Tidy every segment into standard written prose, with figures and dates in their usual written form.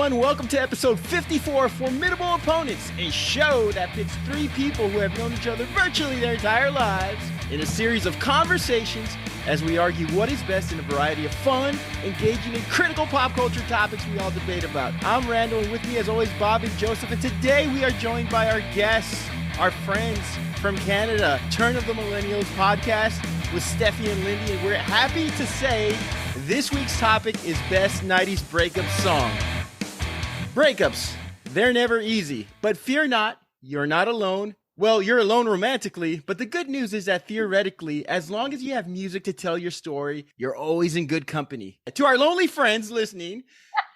everyone. Welcome to episode 54 of Formidable Opponents, a show that pits three people who have known each other virtually their entire lives in a series of conversations as we argue what is best in a variety of fun, engaging in critical pop culture topics we all debate about. I'm Randall, and with me as always, Bob and Joseph, and today we are joined by our guests, our friends from Canada, Turn of the Millennials podcast with Steffi and Lindy, and we're happy to say this week's topic is Best 90s Breakup Song. Breakups, they're never easy, but fear not, you're not alone. Well, you're alone romantically, but the good news is that theoretically, as long as you have music to tell your story, you're always in good company. To our lonely friends listening,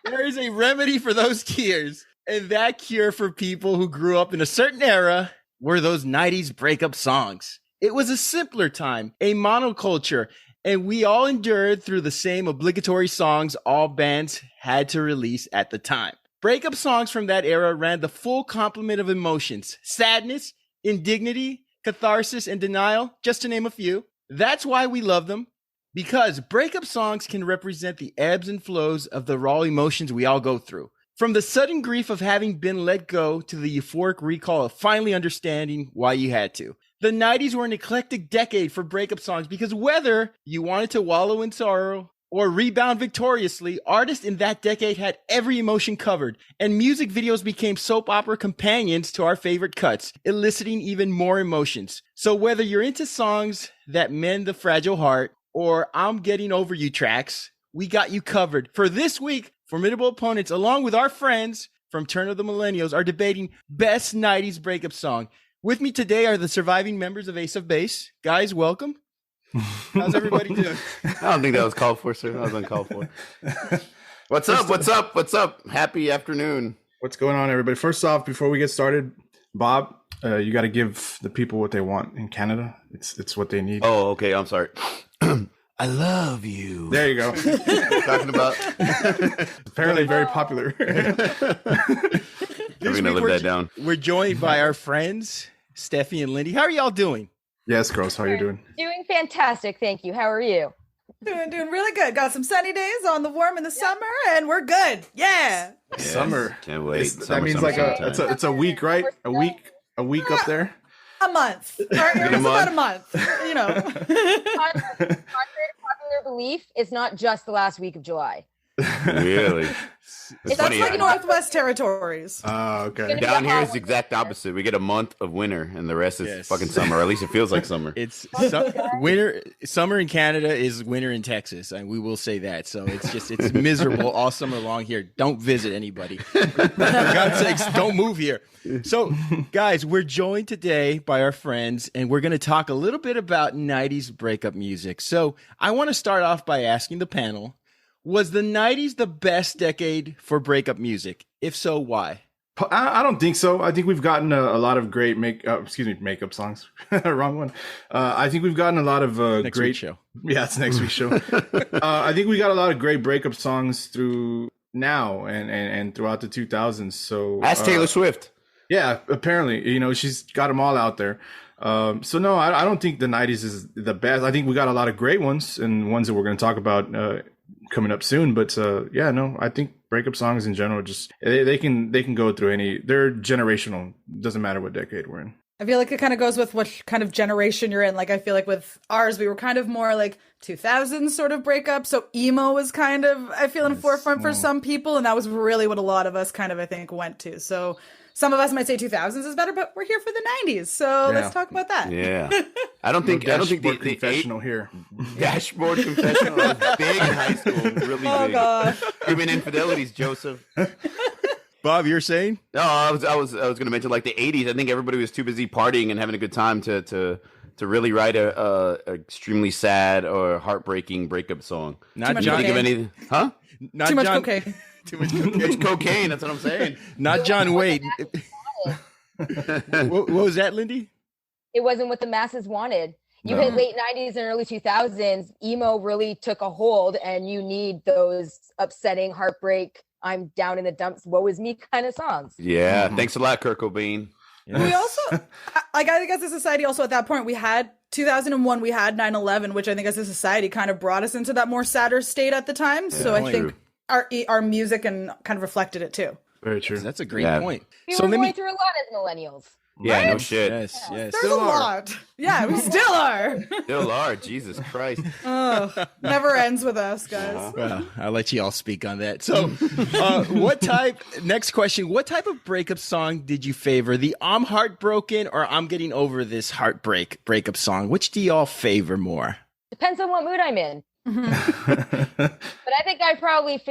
there is a remedy for those tears, and that cure for people who grew up in a certain era were those 90s breakup songs. It was a simpler time, a monoculture, and we all endured through the same obligatory songs all bands had to release at the time. Breakup songs from that era ran the full complement of emotions: sadness, indignity, catharsis, and denial, just to name a few. That's why we love them, because breakup songs can represent the ebbs and flows of the raw emotions we all go through. From the sudden grief of having been let go to the euphoric recall of finally understanding why you had to. The 90s were an eclectic decade for breakup songs because whether you wanted to wallow in sorrow or rebound victoriously, artists in that decade had every emotion covered, and music videos became soap opera companions to our favorite cuts, eliciting even more emotions. So whether you're into songs that mend the fragile heart or I'm getting over you tracks, we got you covered. For this week, Formidable Opponents, along with our friends from Turn of the Millennials, are debating Best 90s Breakup Song. With me today are the surviving members of Ace of Base. Guys, welcome. How's everybody doing? I don't think that was called for, sir. That was uncalled for. What's up? What's up? What's up? Happy afternoon. What's going on, everybody? First off, before we get started, Bob, you got to give the people what they want in Canada. It's what they need. Oh, okay. I'm sorry. I love you. There you go. Talking about apparently very popular. I'm gonna live that down. We're joined by our friends Steffi and Lindy. How are y'all doing? Yes, girls. How are you doing? Doing fantastic, thank you. How are you? Doing really good. Got some sunny days on the warm in the summer, and we're good. Yeah. Yes, Summer. Can't wait. That means like it's a week, right? A week up there. A month. It's about a month. You know. Contrary to popular belief, it's not just the last week of July. Really? That's like Northwest Territories. Oh, okay. Down here is the exact opposite. We get a month of winter, and the rest is fucking summer. Or at least it feels like summer. It's winter. Summer in Canada is winter in Texas, and we will say that. So it's miserable all summer long here. Don't visit anybody. For God's sakes, don't move here. So, guys, we're joined today by our friends, and we're going to talk a little bit about 90s breakup music. So, I want to start off by asking the panel, was the 90s the best decade for breakup music? If so, why? I don't think so. I think we've gotten a lot of great makeup songs. Wrong one. I think we've gotten a lot of next great week's show. Yeah, it's next week's show. I think we got a lot of great breakup songs through now and throughout the 2000s. So Ask Taylor Swift. Yeah, apparently, she's got them all out there. So no, I don't think the 90s is the best. I think we got a lot of great ones and ones that we're going to talk about coming up soon. But I think breakup songs in general, just they can go through they're generational. Doesn't matter what decade we're in. I feel like it kind of goes with what kind of generation you're in. Like, I feel like with ours, we were kind of more like 2000s sort of breakup. So emo was kind of, I feel, in forefront for some people. And that was really what a lot of us kind of, I think, went to. So some of us might say 2000s is better, but we're here for the 90s. So let's talk about that. Yeah. I don't think the confessional here. Dashboard confessional was big in high school. Really big. Oh, gosh. Human infidelities, Joseph. Bob, you're saying? No, I was going to mention like the 80s. I think everybody was too busy partying and having a good time to really write a extremely sad or heartbreaking breakup song. Not John. Think of any? Huh? Not Too much John, cocaine. Too much cocaine. It's cocaine. That's what I'm saying. Not John Wade. What was that, Lindy? It wasn't what the masses wanted. You hit late 90s and early 2000s, emo really took a hold, and you need those upsetting heartbreak, I'm down in the dumps, woe is me kind of songs. Yeah. Thanks a lot, Kurt Cobain. Yes. We also, I think as a society also at that point, we had 2001, we had 9/11, which I think as a society kind of brought us into that more sadder state at the time. Yeah, so I think our music and kind of reflected it too. Very true. That's a great point. We So were let going me. through a lot as millennials. Yeah, no Right? shit. Yes, yes. There's a lot. Yeah, we still are. Still are. Jesus Christ. Oh, never ends with us, guys. Well, I'll let you all speak on that. So, next question, what type of breakup song did you favor? The I'm heartbroken or I'm getting over this heartbreak breakup song? Which do y'all favor more? Depends on what mood I'm in. But I think I probably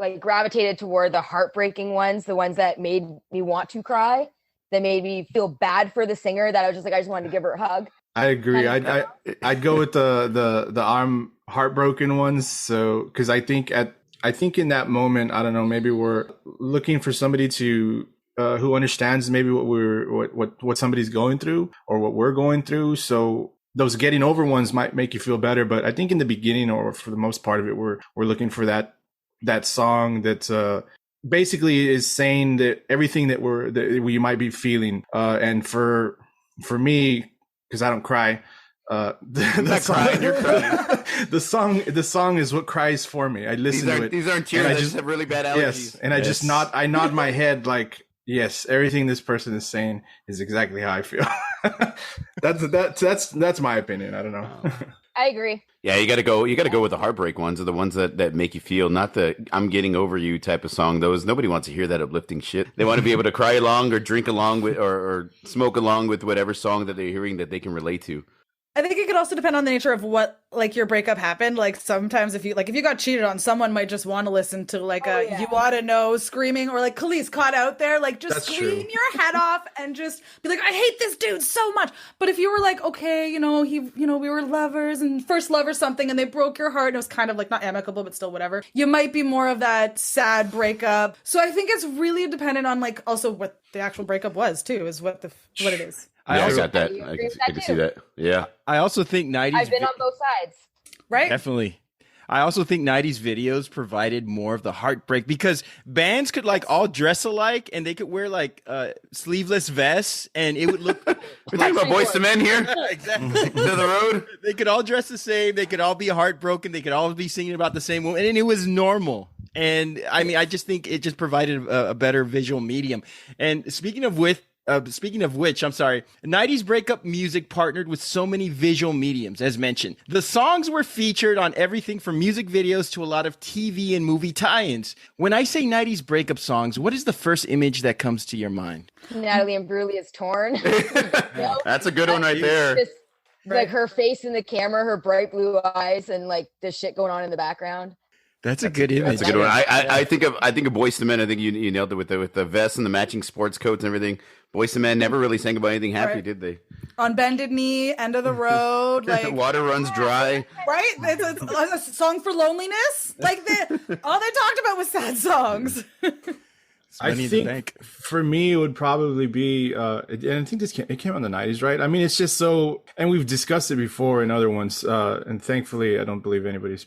like gravitated toward the heartbreaking ones, the ones that made me want to cry, that made me feel bad for the singer, that I was just like, I just wanted to give her a hug. I agree. I'd go with the I'm heartbroken ones. So because I think in that moment, I don't know, maybe we're looking for somebody to who understands maybe what somebody's going through or what we're going through. So those getting over ones might make you feel better, but I think in the beginning or for the most part of it, we're looking for that song that basically is saying that everything that we might be feeling. And for me, because I don't cry, Not crying, you're crying. the song is what cries for me. I listen to it. These aren't tears. I just have really bad allergies. Yes, and I just nod my head like, yes, everything this person is saying is exactly how I feel. That's my opinion. I don't know. I agree. Yeah, you gotta go with the heartbreak ones, are the ones that make you feel, not the I'm getting over you type of song. Those, nobody wants to hear that uplifting shit. They want to be able to cry along or drink along with or smoke along with whatever song that they're hearing that they can relate to. I think it could also depend on the nature of what, like, your breakup happened. Like, sometimes if you got cheated on, someone might just want to listen to, like, you ought to know screaming, or like Khalees caught out there, like, just scream your head off and just be like, I hate this dude so much. But if you were like, okay, we were lovers and first love or something, and they broke your heart and it was kind of like not amicable, but still whatever, you might be more of that sad breakup. So I think it's really dependent on, like, also what the actual breakup was too, is what it is. I got that. I can see that. Yeah. I also think 90s. I've been on both sides. Right? Definitely. I also think 90s videos provided more of the heartbreak because bands could like all dress alike and they could wear like sleeveless vests and it would look. We're talking about Boyz II Men here. Exactly. To the road. They could all dress the same. They could all be heartbroken. They could all be singing about the same woman, and it was normal. And I mean, I just think it just provided a better visual medium. And speaking of which, 90s Breakup music partnered with so many visual mediums, as mentioned. The songs were featured on everything from music videos to a lot of TV and movie tie-ins. When I say 90s Breakup songs, what is the first image that comes to your mind? Natalie Imbruglia's Torn. That's a good one right there. Just, like, her face in the camera, her bright blue eyes, and like the shit going on in the background. That's a good image. That's a good one. I think of Boyz II Men. I think you nailed it with the vests and the matching sports coats and everything. Boyz II Men never really sang about anything happy, did they? On Bended Knee, End of the Road, like Water Runs Dry. Right? It's a song for loneliness. Like all they talked about was sad songs. I think for me it would probably be, and I think it came out in the 90s, right? I mean, it's just so, and we've discussed it before in other ones, and thankfully I don't believe nobody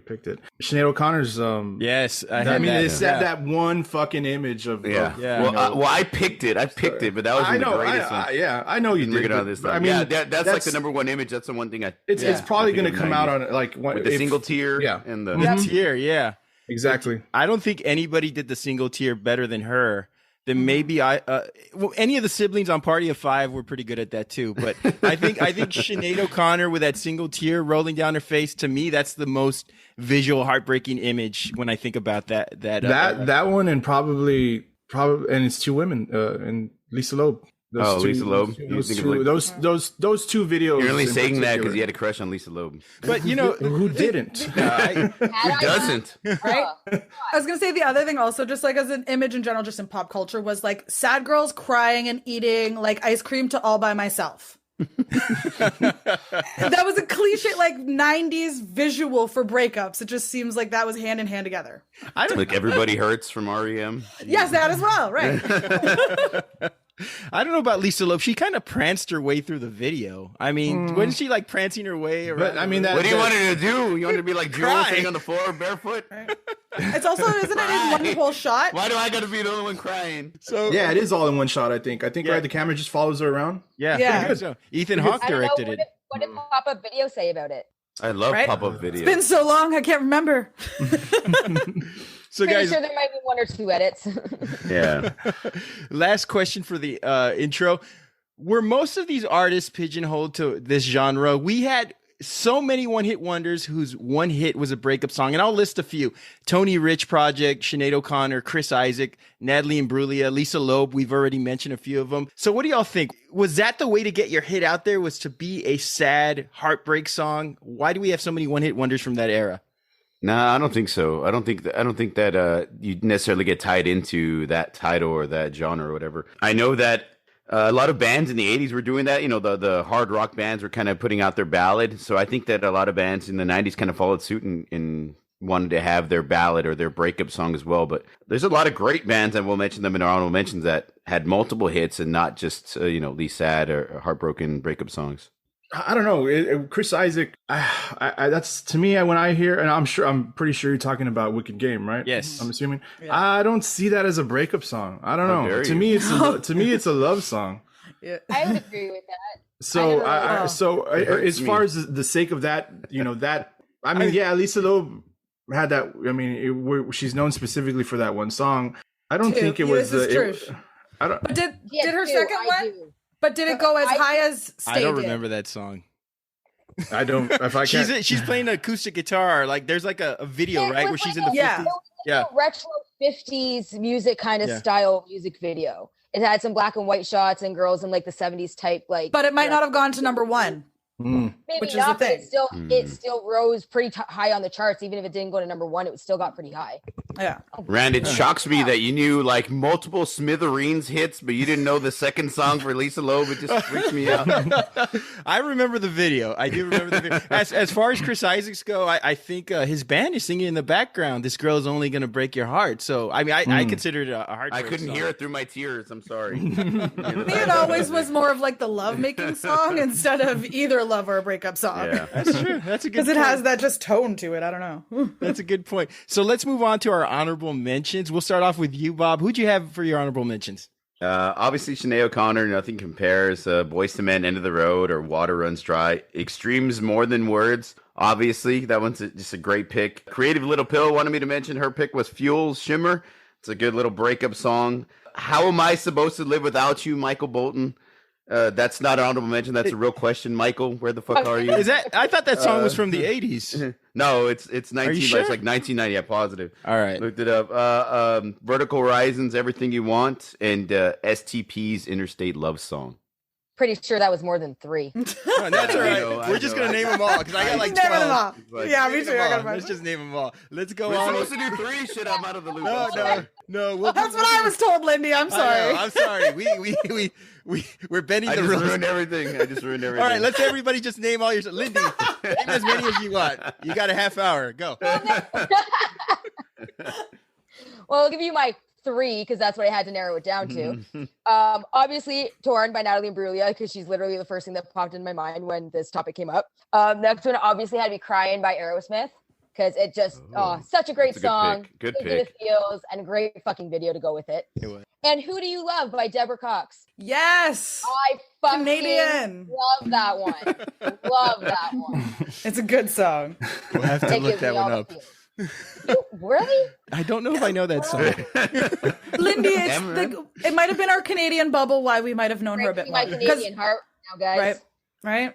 picked it. Sinead O'Connor's, yes, that one fucking image of, Well, I picked it, but that was the greatest one. I know you did. I mean, that's like the number one image. That's the one thing it's probably going to come out on like with the single tier, and the tier, yeah. Exactly. I don't think anybody did the single tier better than her. Then maybe any of the siblings on Party of Five were pretty good at that too. But I think Sinead O'Connor with that single tear rolling down her face, to me, that's the most visual heartbreaking image when I think about that. That one, and probably, and it's two women, and Lisa Loeb. Lisa Loeb. Those two videos. You're only saying that because you had a crush on Lisa Loeb. But who didn't? Who doesn't? Right? I was gonna say the other thing also, just like as an image in general, just in pop culture, was like sad girls crying and eating like ice cream to All by Myself. That was a cliche like 90s visual for breakups. It just seems like that was hand in hand together. Like Everybody Hurts from REM. Yes, that as well, right. I don't know about Lisa Loeb. She kind of pranced her way through the video. I mean, wasn't she like prancing her way around? But I mean, what do you want her to do? You want her to be like Jewel sitting on the floor barefoot? It's also, isn't it in one whole shot? Why do I got to be the only one crying? So yeah, it is all in one shot. I think right. The camera just follows her around. Yeah. So Ethan Hawke directed it. What did pop-up video say about it? I love Right? pop-up videos. It's been so long, I can't remember. So, Pretty guys, sure there might be one or two edits. Yeah. last question for the intro. Were most of these artists pigeonholed to this genre? We had so many one-hit wonders whose one hit was a breakup song, and I'll list a few. Tony Rich Project, Sinead O'Connor, Chris Isaac, Natalie Imbruglia, Lisa Loeb. We've already mentioned a few of them. So what do y'all think? Was that the way to get your hit out there, was to be a sad heartbreak song? Why do we have so many one-hit wonders from that era? No, I don't think so. I don't think that you necessarily get tied into that title or that genre or whatever. I know that a lot of bands in the 80s were doing that. You know, the hard rock bands were kind of putting out their ballad. So I think that a lot of bands in the 90s kind of followed suit and wanted to have their ballad or their breakup song as well. But there's a lot of great bands, and we'll mention them in our honorable mentions, that had multiple hits and not just, these sad or heartbroken breakup songs. I don't know. Chris Isaac, that's to me, when I hear, and I'm pretty sure you're talking about Wicked Game, right? Yes. I'm assuming. Yeah. I don't see that as a breakup song. I don't How know. dare To you. me, it's a love song. Yeah. I would agree with that. So, I as far as the sake of that, Lisa Loeb had that. I mean, she's known specifically for that one song. I don't think it was this is true. I don't. But did Yes, her too, second I one? do. But did it go as high as Stay I don't did? remember that song. I don't. If I can't. She's playing an acoustic guitar. Like, there's like a video, Yeah, it right, was where she's like in the a- 50s. it was Yeah. like a retro 50s music kind of Yeah. style music video. It had some black and white shots and girls in like the 70s type, like. But it might not have gone to number one. Mm. Maybe which is not, the but thing. it still rose pretty high on the charts. Even if it didn't go to number one, it still got pretty high. Yeah. Rand, it shocks me that you knew like multiple Smithereens hits, but you didn't know the second song for Lisa Loeb. It just freaks me out. I remember the video. I do remember the video. As far as Chris Isaacs go, I think his band is singing in the background, "This Girl's Only Gonna Break Your Heart." So, I mean, I consider it a heartbreak I couldn't song. hear it through my tears. I'm sorry. Me, it always was more of like the love-making song instead of either love or a breakup song. Yeah. That's true. That's a good Because it point. has that just tone to it. I don't know. That's a good point. So let's move on to our honorable mentions. We'll start off with you, Bob. Who'd you have for your honorable mentions? Obviously, Sinead O'Connor, Nothing Compares, Boyz II Men, End of the Road, or Water Runs Dry. Extremes More Than Words. Obviously, that one's just a great pick. Creative Little Pill wanted me to mention. Her pick was Fuel's Shimmer. It's a good little breakup song. How Am I Supposed to Live Without You, Michael Bolton. That's not an honorable mention. That's a real question, Michael. Where the fuck are you? Is that? I thought that song was from the 80s. No, it's 19. sure? It's like 1990. Yeah, positive. All right. Looked it up. Vertical Horizons, Everything You Want, and STP's Interstate Love Song. Pretty sure that was more than 3. Oh, that's all right. I We're just know. going to name them all because I got like Name 12. them all. Like, Yeah, me Name too. them I all. got a Let's bunch. just name them all. Let's go We're on. supposed to do 3. Shit, I'm out of the loop. No, I'm sorry. no. That's what I was told, Lindy. I'm I know, sorry. I'm sorry. We're bending I the just rules. ruined everything. All right, let's everybody just name all your. Lindy, name as many as you want. You got a half hour. Go. Well, I'll give you my 3 because that's what I had to narrow it down to. Obviously, Torn by Natalie Imbruglia because she's literally the first thing that popped in my mind when this topic came up. Next one obviously had to be Crying by Aerosmith because it just such a great That's a good song. pick. Good so good it pick. feels and a great fucking video to go with it. It was. And Who Do You Love by Deborah Cox. Yes. I fucking Canadian. love that one. Love that one. It's a good song. We'll have to It look gives that me all one the up. feels. Really? I don't know if I know that song. Lindy, it might have been our Canadian bubble why we might have known her a bit Breaking more. my Canadian heart now, guys. Right?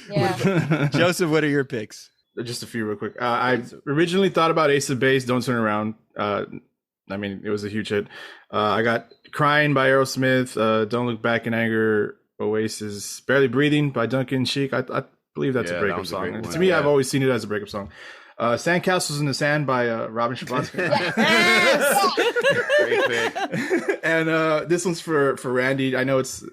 Yeah. Joseph, what are your picks? Just a few real quick. I originally thought about Ace of Base, Don't Turn Around. I mean, it was a huge hit. I got Crying by Aerosmith, Don't Look Back in Anger, Oasis, Barely Breathing by Duncan Sheik. I believe that's Yeah, a that breakup was a song. great one. To me, Yeah. I've always seen it as a breakup song. Sandcastles in the Sand by Robin Shabazz. Great pick. And this one's for Randy. I know it's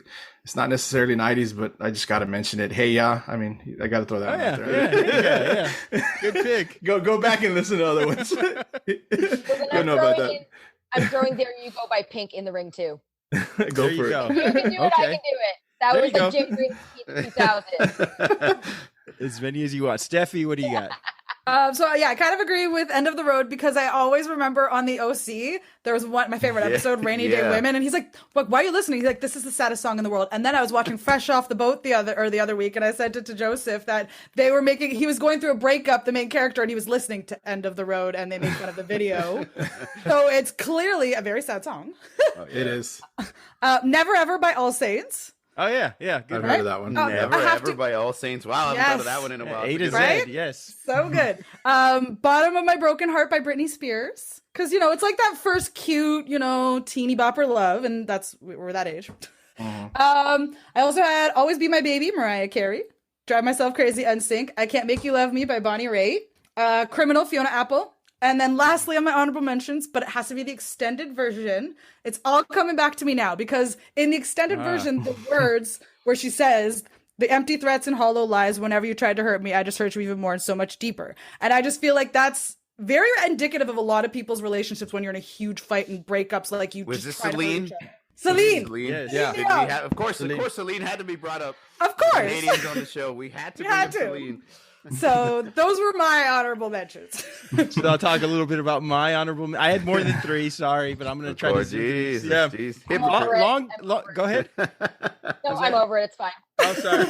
not necessarily 90s, but I just got to mention it. Hey, yeah. I mean, I got to throw that one out there. Yeah. Good pick. Go back and listen to other ones. Well, then You'll know about that. I'm throwing There You Go by Pink in the ring too. Go There you for go. it. You can do it, I Okay. can do it. That There was you a go. Jim Green 2000. As many as you want. Steffi, what do you got? So yeah, I kind of agree with End of the Road because I always remember on the OC there was my favorite episode, Rainy Day Women, and he's like, "Look, why are you listening?" He's like, "This is the saddest song in the world." And then I was watching Fresh Off the Boat the other week, and I said to Joseph that he was going through a breakup, the main character, and he was listening to End of the Road, and they made fun of the video. So it's clearly a very sad song. It is. Never Ever by All Saints. Oh yeah, good. I've heard of that one. Never Ever by All Saints. Wow, I haven't thought of that one in a while. A to Z, Right? yes. So good. Bottom of My Broken Heart by Britney Spears. Because, it's like that first cute, teeny bopper love. And we're that age. I also had Always Be My Baby, Mariah Carey. Drive Myself Crazy, NSYNC. I Can't Make You Love Me by Bonnie Raitt. Criminal, Fiona Apple. And then lastly on my honorable mentions, but it has to be the extended version. It's all coming back to me now because in the extended version, the words where she says, "The empty threats and hollow lies, whenever you tried to hurt me, I just hurt you even more and so much deeper." And I just feel like that's very indicative of a lot of people's relationships when you're in a huge fight and breakups. Like you Was just this try to hurt Celine? each other. Celine. Yes. Yeah. Did we have, of course, Celine had to be brought up. Of course. Canadians on the show. We had to bring up Celine. So those were my honorable mentions. So I'll talk a little bit about my honorable. I had more than 3, sorry, but I'm going to try to. Jesus, Yeah. Hypocrite. Go ahead. No, I'm over it. It's fine. Oh, sorry.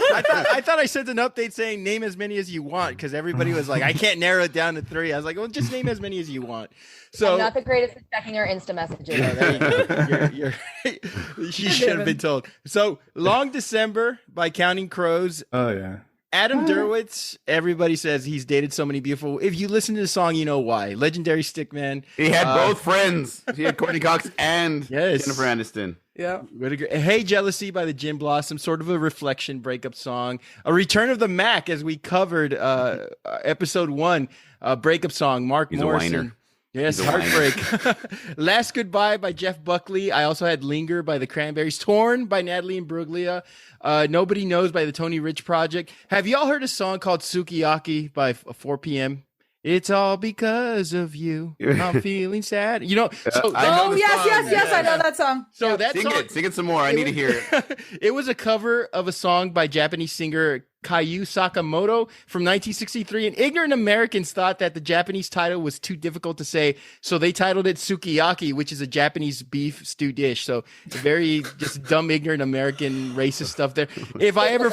I thought I sent an update saying name as many as you want because everybody was like, I can't narrow it down to 3. I was like, well, just name as many as you want. So I'm not the greatest at checking your Insta messages. yeah, there you go. You should have been told. So Long December by Counting Crows. Oh yeah. Adam Derwitz, everybody says he's dated so many beautiful. If you listen to the song, you know why. Legendary stickman. He had both friends. He had Courtney Cox and Yes. Jennifer Aniston. Yeah. Hey Jealousy by the Gin Blossom, sort of a reflection breakup song. A Return of the Mac, as we covered episode 1, breakup song. Mark He's Morrison. a whiner. Yes, He's a Heartbreak. Last Goodbye by Jeff Buckley. I also had Linger by the Cranberries. Torn by Natalie Imbruglia. Nobody Knows by the Tony Rich Project. Have y'all heard a song called Sukiyaki by 4 p.m.? It's all because of you. I'm feeling sad. I know the song. Yes, I know that song. So that song, Sing it some more. I need to hear it. It was a cover of a song by Japanese singer Kayu Sakamoto from 1963, and ignorant Americans thought that the Japanese title was too difficult to say, so they titled it Sukiyaki, which is a Japanese beef stew dish. So very just dumb, ignorant American racist stuff there. If I ever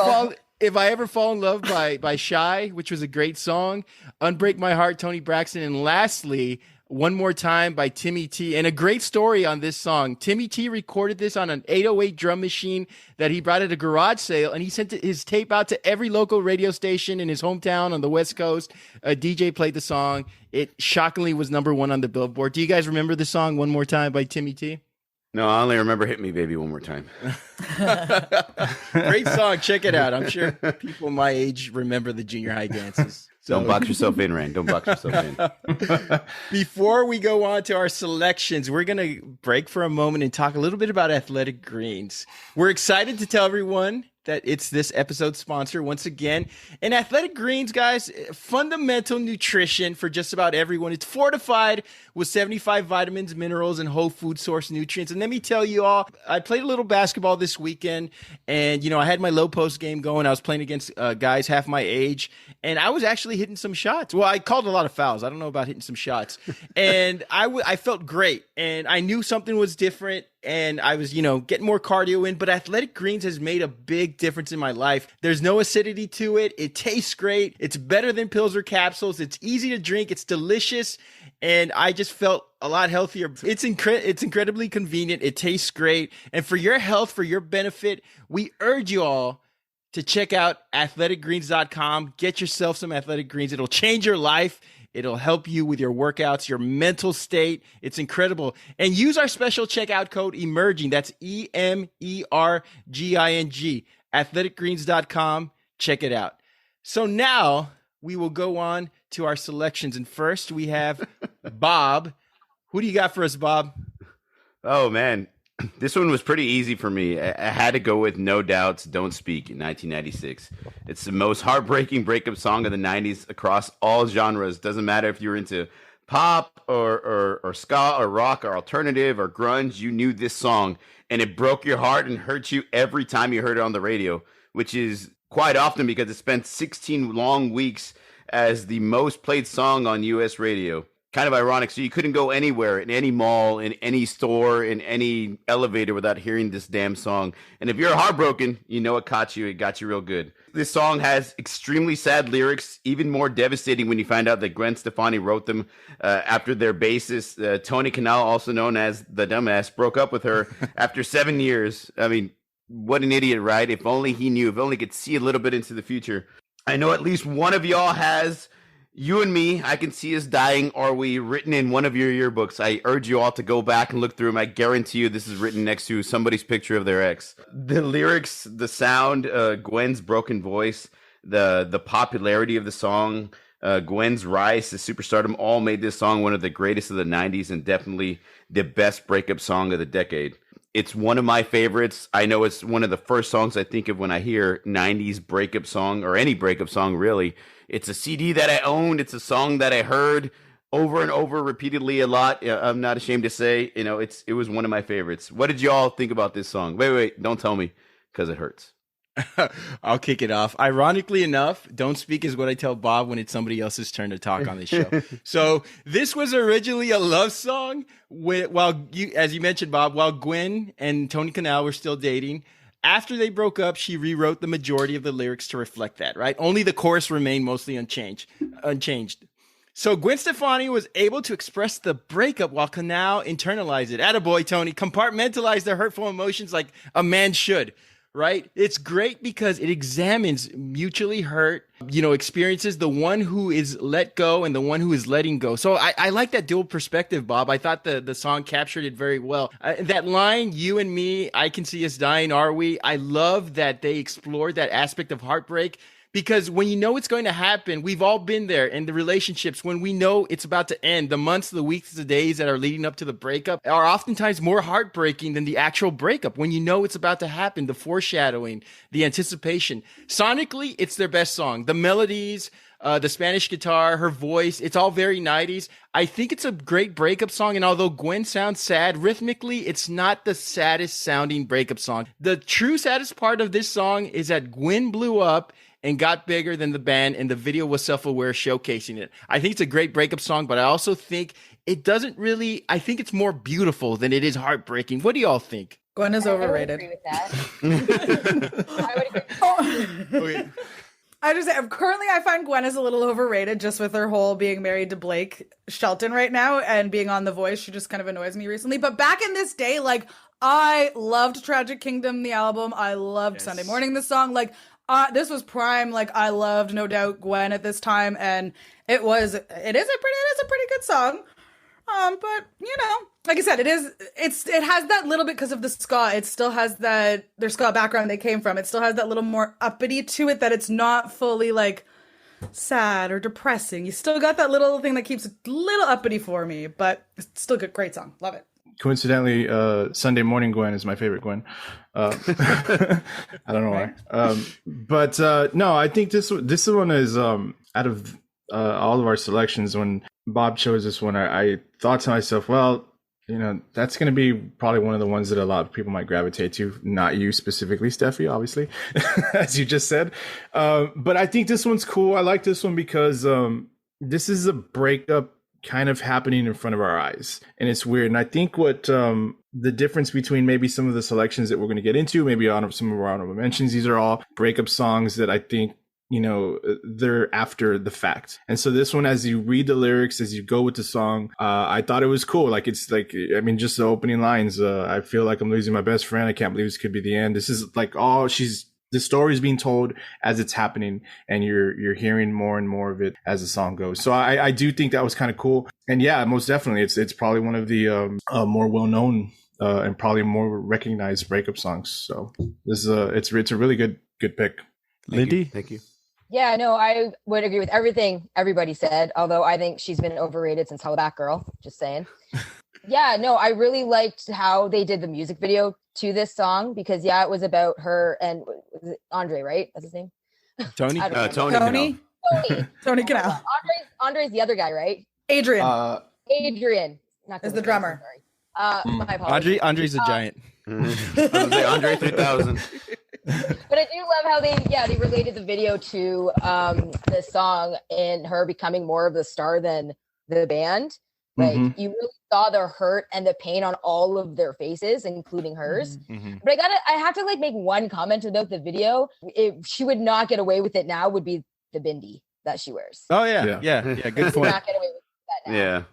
fall in love by Shy, which was a great song, Unbreak My Heart, Tony Braxton, and lastly, One More Time by Timmy T. And a great story on this song. Timmy T recorded this on an 808 drum machine that he brought at a garage sale, and he sent his tape out to every local radio station in his hometown on the West Coast. A DJ played the song. It shockingly was #1 on the Billboard. Do you guys remember the song One More Time by Timmy T? No, I only remember Hit Me Baby One More Time. Great song. Check it out. I'm sure people my age remember the junior high dances. Don't box yourself in, Rand. Don't box yourself in. Before we go on to our selections, we're going to break for a moment and talk a little bit about Athletic Greens. We're excited to tell everyone that it's this episode's sponsor once again. And Athletic Greens, guys, fundamental nutrition for just about everyone. It's fortified with 75 vitamins, minerals, and whole food source nutrients. And let me tell you all, I played a little basketball this weekend, and, I had my low post game going. I was playing against guys half my age, and I was actually hitting some shots. Well, I called a lot of fouls. I don't know about hitting some shots. And I felt great, and I knew something was different. And I was, getting more cardio in, but Athletic Greens has made a big difference in my life. There's no acidity to it. It tastes great. It's better than pills or capsules. It's easy to drink. It's delicious. And I just felt a lot healthier. It's incredibly convenient. It tastes great. And for your health, for your benefit, we urge you all to check out athleticgreens.com. Get yourself some Athletic Greens. It'll change your life. It'll help you with your workouts, your mental state. It's incredible. And use our special checkout code EMERGING. That's EMERGING. Athleticgreens.com. Check it out. So now we will go on to our selections. And first we have Bob. Who do you got for us, Bob? Oh, man. This one was pretty easy for me. I had to go with No Doubt's Don't Speak in 1996. It's the most heartbreaking breakup song of the 90s across all genres. Doesn't matter if you're into pop or ska or rock or alternative or grunge, you knew this song. And it broke your heart and hurt you every time you heard it on the radio, which is quite often because it spent 16 long weeks as the most played song on U.S. radio. Kind of ironic. So you couldn't go anywhere, in any mall, in any store, in any elevator without hearing this damn song. And if you're heartbroken, you know it caught you. It got you real good. This song has extremely sad lyrics, even more devastating when you find out that Gwen Stefani wrote them after their bassist, Tony Kanal, also known as the Dumbass, broke up with her after 7 years. I mean, what an idiot, right? If only he knew, if only could see a little bit into the future. I know at least one of y'all has You and Me, I Can See Us Dying, Are We, written in one of your yearbooks. I urge you all to go back and look through them. I guarantee you this is written next to somebody's picture of their ex. The lyrics, the sound, Gwen's broken voice, the popularity of the song, Gwen's rise to superstardom all made this song one of the greatest of the 90s and definitely the best breakup song of the decade. It's one of my favorites. I know it's one of the first songs I think of when I hear 90s breakup song, or any breakup song really. It's a CD that I owned. It's a song that I heard over and over repeatedly a lot. I'm not ashamed to say, it was one of my favorites. What did y'all think about this song? Wait, don't tell me, because it hurts. I'll kick it off. Ironically enough, Don't Speak is what I tell Bob when it's somebody else's turn to talk on this show. So this was originally a love song as you mentioned, Bob, while Gwen and Tony Kanal were still dating. After they broke up, she rewrote the majority of the lyrics to reflect that, right? Only the chorus remained mostly unchanged. So Gwen Stefani was able to express the breakup while Kanal internalized it. Attaboy, Tony. Compartmentalize the hurtful emotions like a man should. Right? It's great because it examines mutually hurt, experiences, the one who is let go and the one who is letting go. So I like that dual perspective, Bob. I thought the song captured it very well. That line, You and Me, I Can See Us Dying, Are We? I love that they explored that aspect of heartbreak. Because when you know it's going to happen, we've all been there in the relationships when we know it's about to end. The months, the weeks, the days that are leading up to the breakup are oftentimes more heartbreaking than the actual breakup. When you know it's about to happen, the foreshadowing, the anticipation. Sonically, it's their best song. The melodies, the Spanish guitar, her voice, it's all very 90s. I think it's a great breakup song. And although Gwen sounds sad, rhythmically, it's not the saddest sounding breakup song. The true saddest part of this song is that Gwen blew up and got bigger than the band, and the video was self-aware, showcasing it. I think it's a great breakup song, but I also think it doesn't really, I think it's more beautiful than it is heartbreaking. What do y'all think? Gwen is overrated. I would agree with that. I would agree with that. I just say, currently I find Gwen is a little overrated just with her whole being married to Blake Shelton right now and being on The Voice. She just kind of annoys me recently. But back in this day, I loved Tragic Kingdom, the album. I loved Sunday Morning, the song. This was prime. I loved No Doubt Gwen at this time, and it is a pretty good song. But like I said, it has that little bit because of the ska. It still has their ska background they came from. It still has that little more uppity to it, that it's not fully sad or depressing. You still got that little thing that keeps it a little uppity for me, but it's still a great song. Love it. Coincidentally, Sunday Morning Gwen is my favorite Gwen. I don't know why. But no, I think this one is out of all of our selections. When Bob chose this one, I thought to myself, well, that's going to be probably one of the ones that a lot of people might gravitate to. Not you specifically, Steffi, obviously, as you just said. But I think this one's cool. I like this one because this is a breakup kind of happening in front of our eyes, and it's weird. And I think what the difference between maybe some of the selections that we're going to get into, maybe on some of our honorable mentions, these are all breakup songs that I think they're after the fact. And so this one, as you read the lyrics, as you go with the song, I thought it was cool. Just the opening lines, I feel like I'm losing my best friend, I can't believe this could be the end. This is the story is being told as it's happening, and you're hearing more and more of it as the song goes. So I do think that was kind of cool. And yeah, most definitely, it's probably one of the more well-known and probably more recognized breakup songs. So this is it's a really good pick. Lindy, thank you. Yeah, no, I would agree with everything everybody said, although I think she's been overrated since Hella Back Girl, just saying. Yeah, no, I really liked how they did the music video to this song because, it was about her and was it Andre, right? That's his name? Tony? Tony Kanal. Andre's the other guy, right? Adrian. Adrian. Not is the drummer. My apologies. Andre's a giant. I was Andre 3000. But I do love how they related the video to the song and her becoming more of the star than the band. Like you really saw the hurt and the pain on all of their faces, including hers. But I have to like make one comment about the video. If she would not get away with it now, would be the bindi that she wears. Oh yeah. Good point. Not get away with that now. Yeah.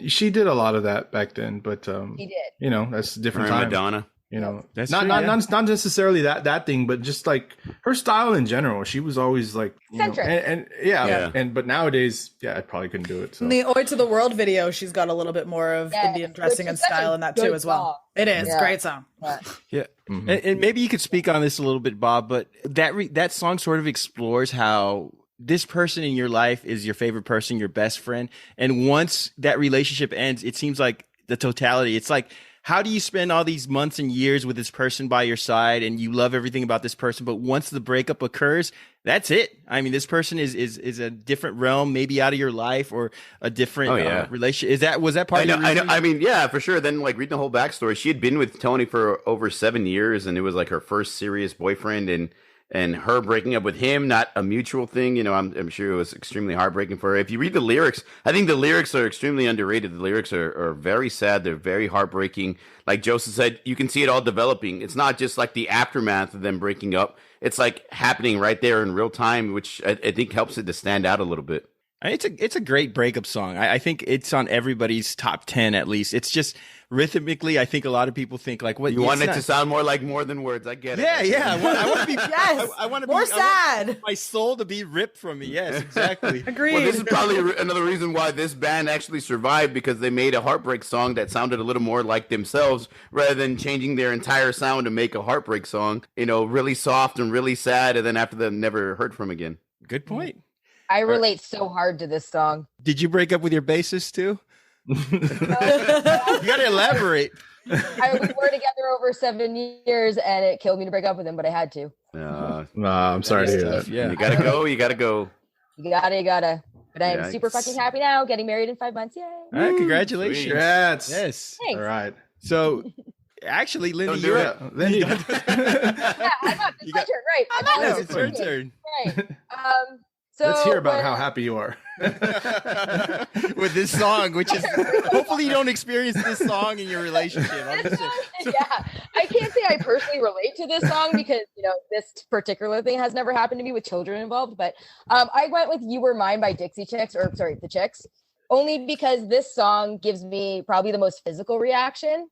She did a lot of that back then, but She did. you know, that's a different Or time. Madonna. You know, That's not true, not, yeah. not necessarily that thing, but just like her style in general. She was always like, you know, Centric. and Yeah. but nowadays, I probably couldn't do it. So. In the Ode to the World video, she's got a little bit more of Yes, Indian dressing which and is such style a in that good too as well. song. It is Yeah. great song. Yeah, and maybe you could speak on this a little bit, Bob. But that song sort of explores how this person in your life is your favorite person, your best friend, and once that relationship ends, it seems like the totality. It's like, how do you spend all these months and years with this person by your side, and you love everything about this person, but once the breakup occurs, that's it. I mean, this person is a different realm, maybe out of your life, or a different relationship. Was that part of your reason? I mean, yeah, for sure. Then, like, reading the whole backstory, she had been with Tony for over 7 years, and it was like her first serious boyfriend, and her breaking up with him, not a mutual thing. You know, I'm sure it was extremely heartbreaking for her. If you read the lyrics, I think the lyrics are extremely underrated. The lyrics are very sad. They're very heartbreaking. Like Joseph said, you can see it all developing. It's not just like the aftermath of them breaking up. It's like happening right there in real time, which I think helps it to stand out a little bit. It's a great breakup song. I think it's on everybody's top 10 at least. It's just rhythmically, I think a lot of people think like, what You want it to sound more like More Than Words. I get it. Yeah. I want to be Yes. I want to More be sad. I want my soul to be ripped from me. Yes, exactly. Agreed. Well, this is probably another reason why this band actually survived, because they made a heartbreak song that sounded a little more like themselves rather than changing their entire sound to make a heartbreak song, you know, really soft and really sad, and then after them never heard from again. Good point. I relate so hard to this song. Did you break up with your bassist too? You got to elaborate. We were together over 7 years, and it killed me to break up with him, but I had to. I'm sorry to hear that. Yeah. You gotta go. You gotta go. You gotta. But I'm Yeah, super fucking happy now, getting married in 5 months. Yay! All right, congratulations. Congrats. Yes. Thanks. All right. So, actually, Lindy, Don't do you're it. Then you Yeah, I'm up. It's my turn, right? Yes, it's your turn. Right. So let's hear about how happy you are. With this song, which is hopefully you don't experience this song in your relationship. I'm just saying. Yeah, I can't say I personally relate to this song because, you know, this particular thing has never happened to me with children involved. But I went with "You Were Mine" by the Chicks, only because this song gives me probably the most physical reaction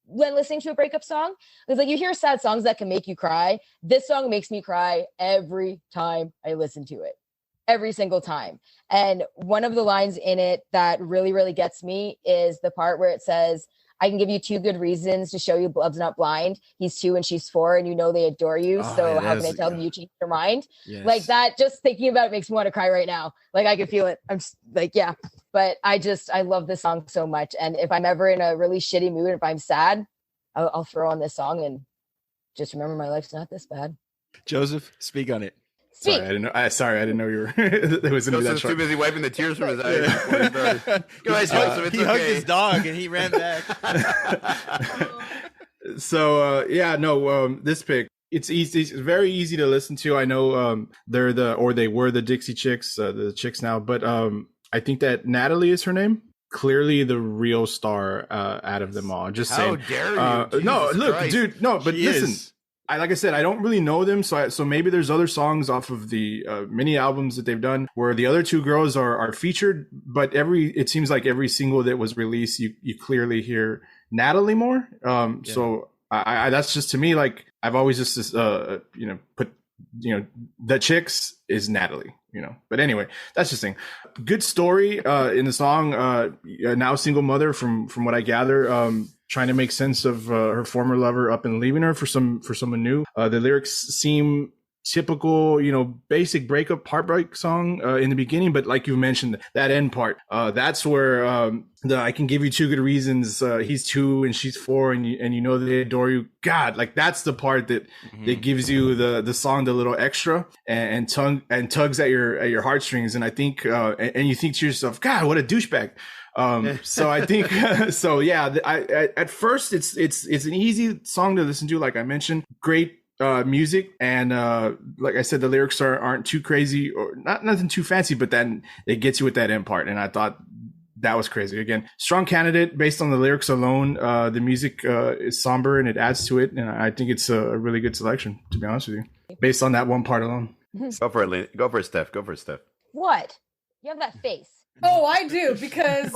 when listening to a breakup song. Because like, you hear sad songs that can make you cry. This song makes me cry every time I listen to it. Every single time. And one of the lines in it that really, really gets me is the part where it says, "I can give you 2 good reasons to show you love's not blind. He's 2 and she's 4, and you know they adore you. So how can I tell them you changed your mind?" Yes. Like that, just thinking about it makes me want to cry right now. Like I can feel it. I'm like, yeah. But I love this song so much. And if I'm ever in a really shitty mood, if I'm sad, I'll throw on this song and just remember my life's not this bad. Joseph, speak on it. Speak. Sorry, I didn't know you were. There was gonna be that Joseph's too short. busy wiping the tears from his eyes. before he started. Go ahead, Joseph. It's He hugged okay. his dog and he ran back. So this pick, it's easy. It's very easy to listen to. I know they were the Dixie Chicks, the Chicks now, but I think that Natalie is her name. Clearly the real star out of them all. Just How saying. dare you? No, Jesus look, Christ. dude. No, but She listen. is. Like I said, I don't really know them, so maybe there's other songs off of the mini albums that they've done where the other 2 girls are featured. But it seems like every single that was released, you clearly hear Natalie more. So I that's just, to me, like I've always just put the Chicks is Natalie. But anyway, that's just thing. Good story in the song. Now single mother, from what I gather. Trying to make sense of her former lover up and leaving her for someone new. The lyrics seem typical, basic breakup heartbreak song in the beginning, but like you mentioned, that end part, that's where "I can give you 2 good reasons. He's 2 and she's 4, and you know they adore you." God, like that's the part that gives you the song the little extra and tugs at your heartstrings. And I think and you think to yourself, God, what a douchebag. So I think at first it's an easy song to listen to, like I mentioned. Great music, and like I said, the lyrics aren't too crazy or nothing too fancy, but then it gets you with that end part, and I thought that was crazy. Again, strong candidate based on the lyrics alone. The music is somber and it adds to it, and I think it's a really good selection, to be honest with you, based on that one part alone. Go for it, Lynn. Go for it, Steph. Go for it, Steph. What? You have that face. Oh, I do, because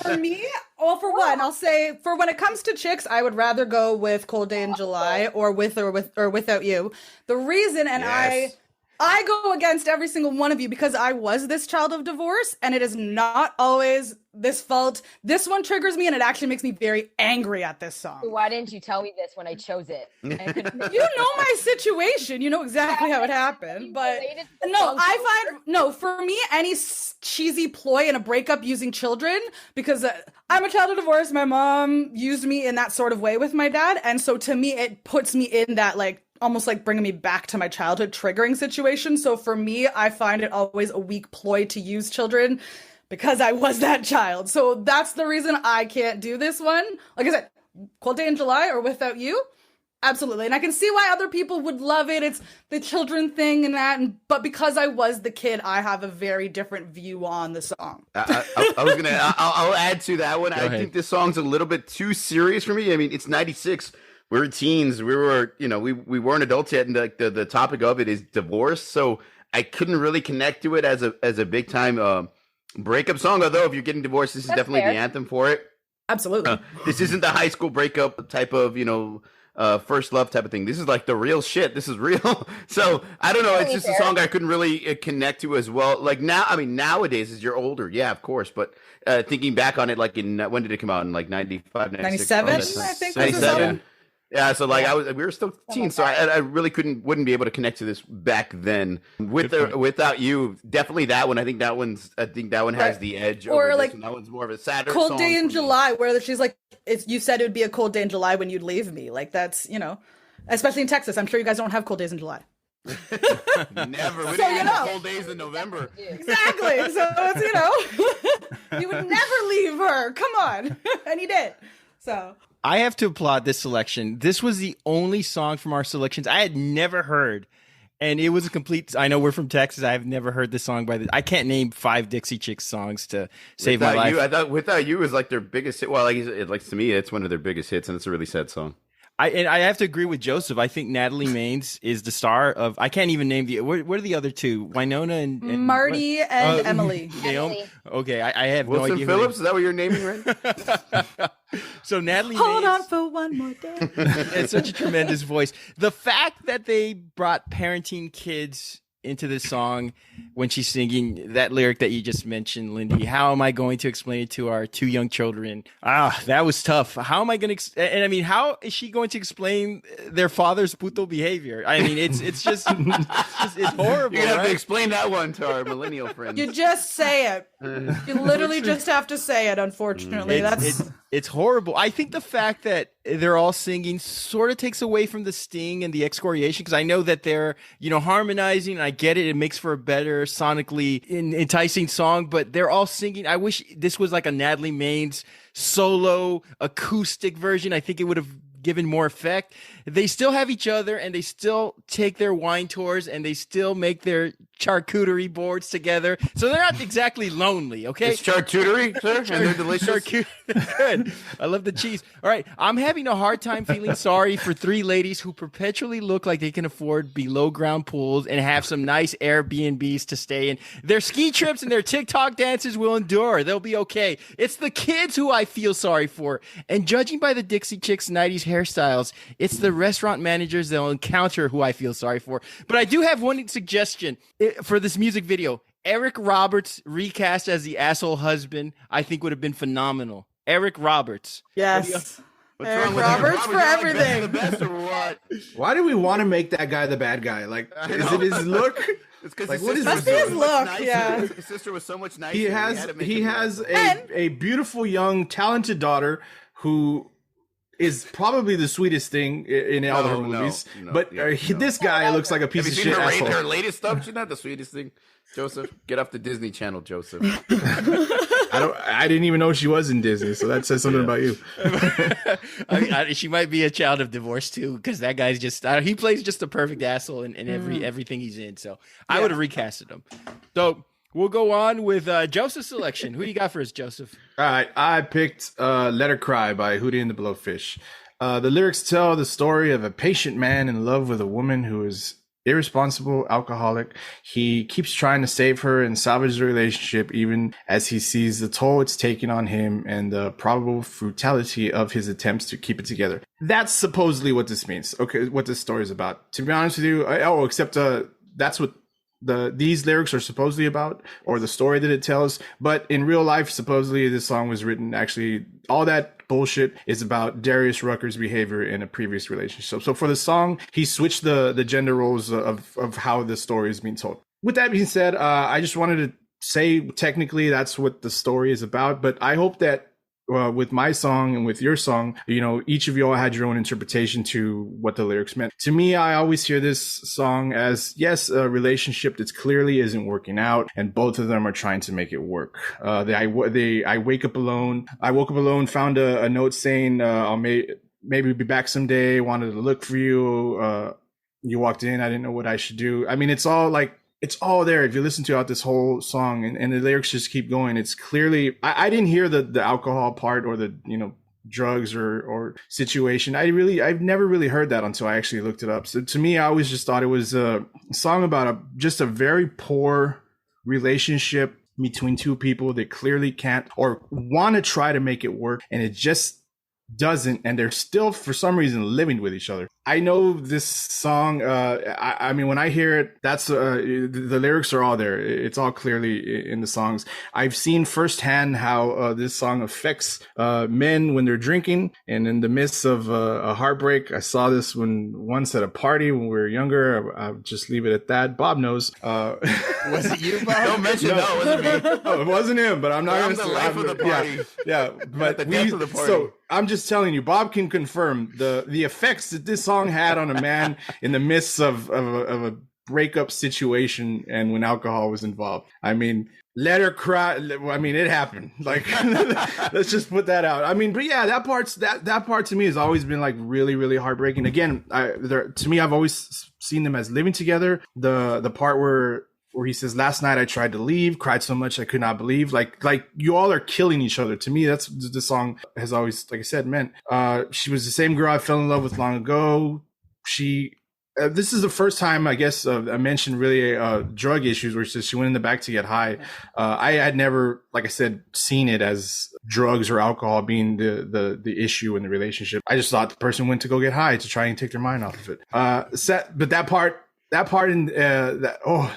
for me, well, for one, I'll say for when it comes to chicks, I would rather go with Cold Day in July or Without You. The reason, and Yes. I go against every single one of you because I was this child of divorce, and it is not always this fault. This one triggers me, and it actually makes me very angry at this song. Why didn't you tell me this when I chose it? You know my situation. You know exactly how it happened. But for me, any cheesy ploy in a breakup using children, because I'm a child of divorce. My mom used me in that sort of way with my dad. And so to me, it puts me in that almost like bringing me back to my childhood triggering situation. So for me, I find it always a weak ploy to use children because I was that child. So that's the reason I can't do this one. Like I said, Cold Day in July or Without You, absolutely. And I can see why other people would love it. It's the children thing and that. But because I was the kid, I have a very different view on the song. I'll add to that one. I think this song's a little bit too serious for me. I mean, it's 96. We were teens. We were, we weren't adults yet. And the topic of it is divorce. So I couldn't really connect to it as a big time breakup song. Although if you're getting divorced, this is definitely the anthem for it. Absolutely. This isn't the high school breakup type of, first love type of thing. This is like the real shit. This is real. So I don't know. It's just a song I couldn't really connect to as well. Like now, I mean, nowadays as you're older, yeah, of course. But thinking back on it, like when did it come out? In like 95, 96? 97, I think. 97. Yeah, so like we were still teens, so I really wouldn't be able to connect to this back then. Without You, definitely that one. I think that one has the edge. Or over like this one. That one's more of a sadder Cold song Day in for me. July, where she's like, you said it would be a cold day in July when you'd leave me. Like that's especially in Texas. I'm sure you guys don't have cold days in July. Never. We didn't have cold days in November. Exactly. So it's you would never leave her. Come on, and he did. So. I have to applaud this selection. This was the only song from our selections I had never heard. And it was a complete, I know we're from Texas. I've never heard this song I can't name 5 Dixie Chicks songs to save my life. I thought Without You was like their biggest hit. Well, to me, it's one of their biggest hits, and it's a really sad song. I have to agree with Joseph. I think Natalie Maines is the star of. I can't even name what are the other two? Winona and Marty and Emily. Emily. Okay, I have Wilson no idea. Phillips, is that what you're naming right? So Natalie Hold Maines, on for one more day. it's such a tremendous voice. The fact that they brought parenting kids into this song when she's singing that lyric that you just mentioned, Lindy. How am I going to explain it to our 2 young children? That was tough. How am I going to? And I mean, how is she going to explain their father's puto behavior? I mean, it's just it's horrible. You have right? to explain that one to our millennial friends. You just say it. You literally just have to say it. Unfortunately, it's horrible. I think the fact that they're all singing sort of takes away from the sting and the excoriation, because I know that they're harmonizing, and I get it. It makes for a better sonically enticing song, but they're all singing. I wish this was like a Natalie Maines solo acoustic version. I think it would have given more effect. They still have each other, and they still take their wine tours, and they still make their charcuterie boards together. So they're not exactly lonely, okay? It's charcuterie, sir, and they're delicious. Good. I love the cheese. All right, I'm having a hard time feeling sorry for 3 ladies who perpetually look like they can afford below ground pools and have some nice Airbnbs to stay in. Their ski trips and their TikTok dances will endure. They'll be okay. It's the kids who I feel sorry for. And judging by the Dixie Chicks 90s hairstyles, it's the restaurant managers they'll encounter who I feel sorry for. But I do have one suggestion for this music video. Eric Roberts recast as the asshole husband, I think would have been phenomenal. Eric Roberts. Yes. Eric wrong with Roberts for everything. The best or what? Why do we want to make that guy the bad guy? Like, is it his look? It's because Like, what is Must this? be his look, nicer. yeah. His sister was so much nicer. He has a beautiful young talented daughter who is probably the sweetest thing in all her movies. This guy looks like a piece of shit asshole. Her latest stuff, she's not the sweetest thing. Joseph, get off the Disney Channel, Joseph. I didn't even know she was in Disney, so that says something about you. She might be a child of divorce too, because that guy's just he plays just a perfect asshole in everything he's in. So I would have recasted him. So we'll go on with Joseph's selection. Who do you got for us, Joseph? All right, I picked "Let Her Cry" by Hootie and the Blowfish. The lyrics tell the story of a patient man in love with a woman who is irresponsible alcoholic. He keeps trying to save her and salvage the relationship, even as he sees the toll it's taking on him and the probable futility of his attempts to keep it together. That's supposedly what this means. Okay, what this story is about. To be honest with you, except that's what these lyrics are supposedly about, or the story that it tells. But in real life, supposedly this song was written, actually all that bullshit is about Darius Rucker's behavior in a previous relationship. So for the song, he switched the gender roles of how the story is being told. With that being said, I just wanted to say technically that's what the story is about, but I hope that with my song and with your song, each of y'all had your own interpretation to what the lyrics meant. To me, I always hear this song as, yes, a relationship that clearly isn't working out, and both of them are trying to make it work. I wake up alone. I woke up alone, found a note saying, I'll maybe be back someday, wanted to look for you. You walked in, I didn't know what I should do. I mean, it's all there if you listen to out this whole song, and the lyrics just keep going. It's clearly, I didn't hear the alcohol part or the, drugs or situation. I've never really heard that until I actually looked it up. So to me, I always just thought it was a song about just a very poor relationship between two people that clearly can't or want to try to make it work. And it just doesn't, and they're still for some reason living with each other. I know this song, I mean, when I hear it, that's the lyrics are all there. It's all clearly in the songs. I've seen firsthand how this song affects men when they're drinking and in the midst of a heartbreak. I saw this once at a party when we were younger. I'll just leave it at that. Bob knows. Was it you, Bob? Don't mention no, it wasn't me. No, it wasn't him, but I'm not going to say. The life of the party. Yeah, but the death of the party. So I'm just telling you, Bob can confirm the effects that this song had on a man in the midst of a breakup situation and when alcohol was involved. I mean, let her cry. I mean, it happened. Like, let's just put that out. I mean, but yeah, that part to me has always been like really, really heartbreaking. Again, to me, I've always seen them as living together. The part where he says, last night I tried to leave, cried so much I could not believe. Like you all are killing each other. To me, that's the song has always, like I said, meant. She was the same girl I fell in love with long ago. This is the first time, I guess, I mentioned really drug issues where she went in the back to get high. I had never, like I said, seen it as drugs or alcohol being the issue in the relationship. I just thought the person went to go get high to try and take their mind off of it. But that part in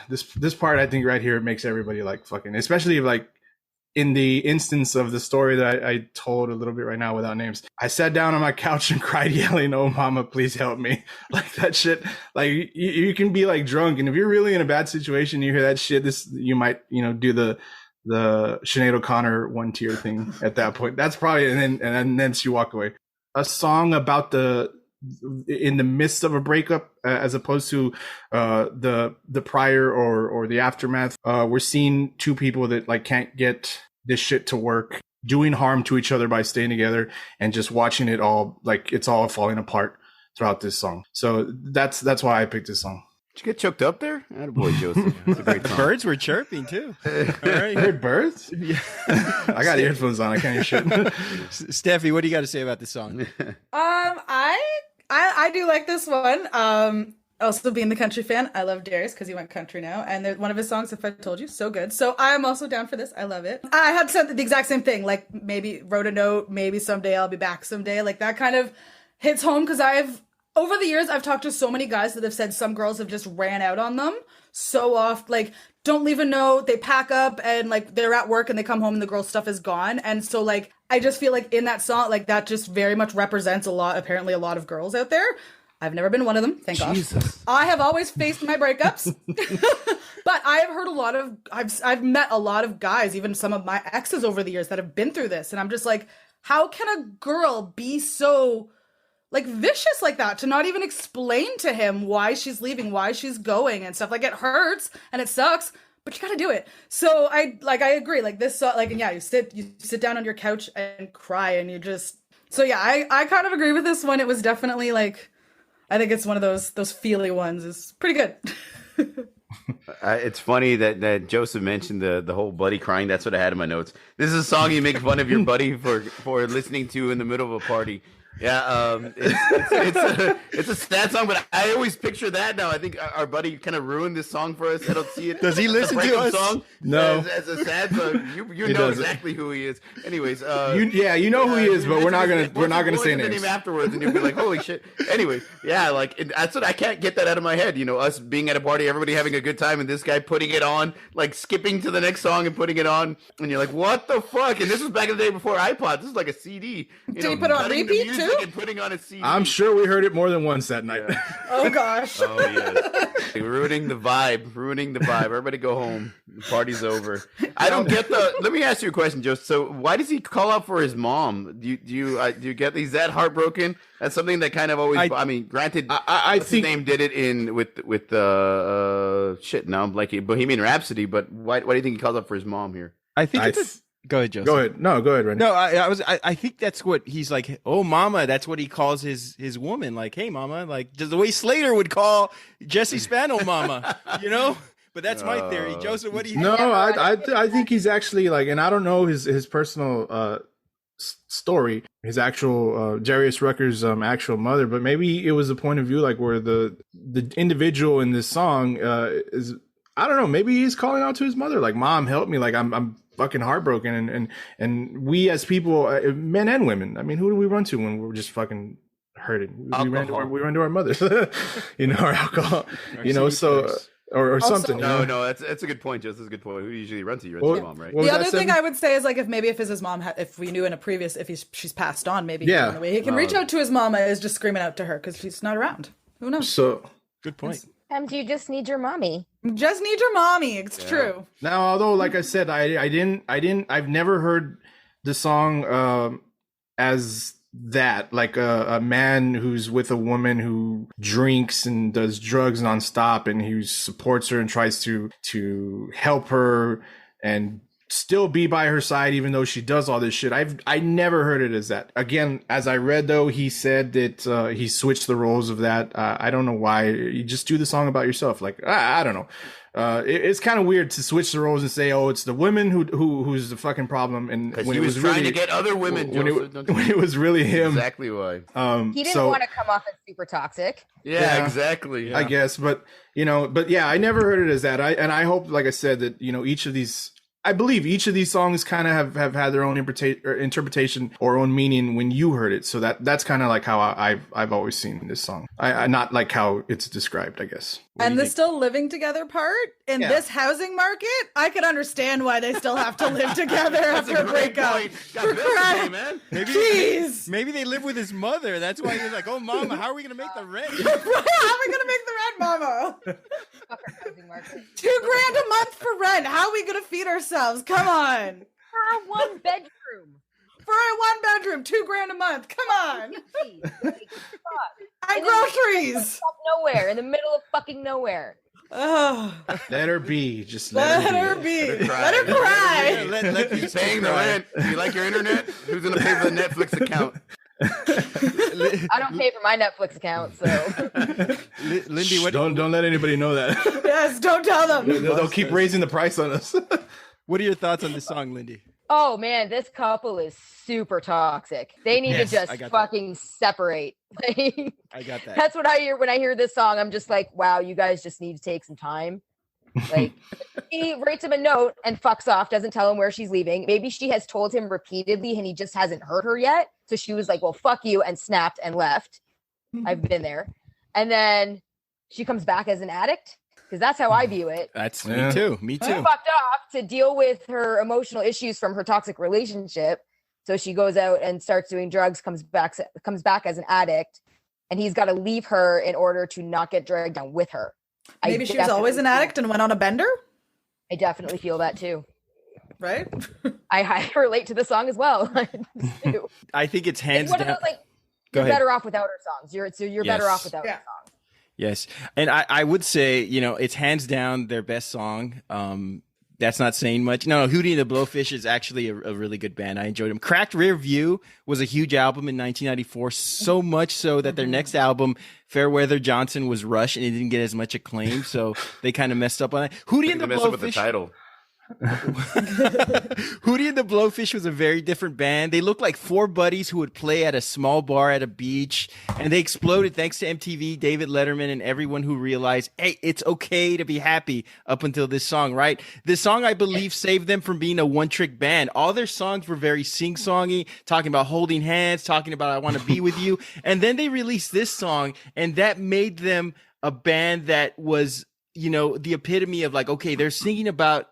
this part, I think right here, it makes everybody like fucking, especially like in the instance of the story that I told a little bit right now without names. I sat down on my couch and cried, yelling, "Oh, mama, please help me." Like that shit. Like you can be like drunk, and if you're really in a bad situation, you hear that shit, you might, do the Sinead O'Connor one tear thing at that point. That's probably, and then she walk away. A song about in the midst of a breakup, as opposed to the prior or the aftermath. We're seeing two people that like can't get this shit to work, doing harm to each other by staying together, and just watching it all, like it's all falling apart throughout this song. So that's why I picked this song. Did you get choked up there? Attaboy, Joseph. That's a great song. Birds were chirping too. All right. You heard birds? Yeah. I got earphones on. I can't hear shit. Steffi, what do you got to say about this song? I do like this one. Also being the country fan, I love Darius because he went country now, and one of his songs, "If I Told You," so good. So I'm also down for this. I love it. I had said the exact same thing. Like maybe wrote a note, maybe someday I'll be back someday. Like that kind of hits home because over the years I've talked to so many guys that have said some girls have just ran out on them so often. Like don't leave a note. They pack up and like they're at work and they come home and the girl's stuff is gone. And so like I just feel like in that song, like that just very much represents apparently a lot of girls out there. I've never been one of them, thank God. I have always faced my breakups, but I have heard I've met a lot of guys, even some of my exes over the years that have been through this. And I'm just like, how can a girl be so like vicious like that, to not even explain to him why she's leaving, why she's going and stuff? Like, it hurts and it sucks, but you gotta do it. So I agree. Like, this, like, and yeah, you sit down on your couch and cry, and you just, so yeah, I kind of agree with this one. It was definitely like, I think it's one of those feely ones. It's pretty good. It's funny that Joseph mentioned the whole buddy crying. That's what I had in my notes. This is a song you make fun of your buddy for listening to in the middle of a party. Yeah, it's a sad song, but I always picture that now. I think our buddy kind of ruined this song for us. I don't see it. Does he listen to us? Song No. as a sad song. You know exactly who he is. Anyways, you know who he is, but we're not gonna say names. Name afterwards, and you'll be like, holy shit. Anyways, yeah, like that's what I can't get that out of my head. You know, us being at a party, everybody having a good time, and this guy putting it on, like skipping to the next song and putting it on, and you're like, what the fuck? And this was back in the day before iPod. This is like a CD. Did he put it on repeat too? And putting on a CD. I'm sure we heard it more than once that night. Yeah. Oh gosh. Oh yeah. Like, ruining the vibe. Everybody go home. The party's over. I don't get let me ask you a question, Joe. So why does he call out for his mom? Do you get, is that heartbroken? That's something that kind of always, I mean, granted, I think his name did it in with shit, now I'm blanking, Bohemian Rhapsody, but why do you think he calls out for his mom here? I think go ahead, Joseph. Go ahead. No, go ahead, Randy. No, I think that's what he's like. Oh, mama, that's what he calls his woman. Like, hey, mama, like just the way Slater would call Jesse Spano, mama. You know. But that's my theory, Joseph. What do you? No, I think he's actually like, and I don't know his personal story, his actual Jarius Rucker's actual mother, but maybe it was a point of view like where the individual in this song is, I don't know, maybe he's calling out to his mother, like, Mom, help me, like I'm fucking heartbroken, and we as people, men and women, I mean, who do we run to when we're just fucking hurting? We run to our mothers, you know, or alcohol, you know, so or something. No, that's a good point, Joseph. That's a good point. Who do you usually run to? You run to your mom, right? The other thing I would say is like if his mom if we knew in a previous, if she's passed on, maybe he can reach out to his mama is just screaming out to her because she's not around. Who knows? So good point. Sometimes you just need your mommy. Just need your mommy. It's true. Now, although, like I said, I've never heard the song as that, like a man who's with a woman who drinks and does drugs nonstop, and who supports her and tries to help her and still be by her side even though she does all this shit. I never heard it as that. Again, as I read though, he said that he switched the roles of that. I don't know why. You just do the song about yourself. Like I don't know. It's kind of weird to switch the roles and say, "Oh, it's the women who's the fucking problem." And when he was trying to get other women, when it was really him, exactly why. He didn't want to come off as super toxic. Yeah, exactly. Yeah. I guess, but yeah, I never heard it as that. I hope, like I said, that I believe each of these songs kind of have had their own interpretation or own meaning when you heard it. So that's kind of like how I've always seen this song. I not like how it's described, I guess. And the still living together part in this housing market, I can understand why they still have to live together after a breakup. Man. Maybe they live with his mother. That's why he's like, "Oh, mama, how are we gonna make the rent? How are we gonna make the rent, mama? $2,000 a month for rent. How are we gonna feed ourselves? Come on. For one bedroom. For a one bedroom, $2,000 a month. Come on. And groceries. Nowhere, in the middle of fucking nowhere. Oh. Let her be. Just let her be. Let her cry. Let you paying the rent. Do you like your internet? Who's gonna pay for the Netflix account? I don't pay for my Netflix account, so. Lindy, don't let anybody know that. Yes, don't tell them. They'll keep raising the price on us. What are your thoughts on this song, Lindy? Oh man, this couple is super toxic. They need to just fucking separate. I got that. That's what I hear when I hear this song. I'm just like, wow, you guys just need to take some time. Like, he writes him a note and fucks off, doesn't tell him where she's leaving. Maybe she has told him repeatedly and he just hasn't heard her yet. So she was like, well, fuck you, and snapped and left. I've been there. And then she comes back as an addict. Because that's how I view it. That's me too. Me too. She fucked off to deal with her emotional issues from her toxic relationship. So she goes out and starts doing drugs, comes back as an addict, and he's got to leave her in order to not get dragged down with her. Maybe she was always an addict and went on a bender? I definitely feel that too. right? I relate to the song as well. I think it's hands one of down. those, like, Go you're ahead. better off without her songs. You're better off without her Yeah. songs. Yes. And I would say, it's hands down their best song. That's not saying much. No, Hootie and the Blowfish is actually a really good band. I enjoyed them. Cracked Rear View was a huge album in 1994, so much so that their next album, Fairweather Johnson, was rushed and it didn't get as much acclaim, so they kind of messed up on it. Hootie and the Mess up with the Blowfish. title. Hootie and the Blowfish was a very different band. They looked like four buddies who would play at a small bar at a beach, and they exploded thanks to MTV, David Letterman, and everyone who realized, hey, it's okay to be happy up until this song, right? This song, I believe, saved them from being a one-trick band. All their songs were very sing-songy, talking about holding hands, talking about I want to be with you, and then they released this song, and that made them a band that was, the epitome of like, okay, they're singing about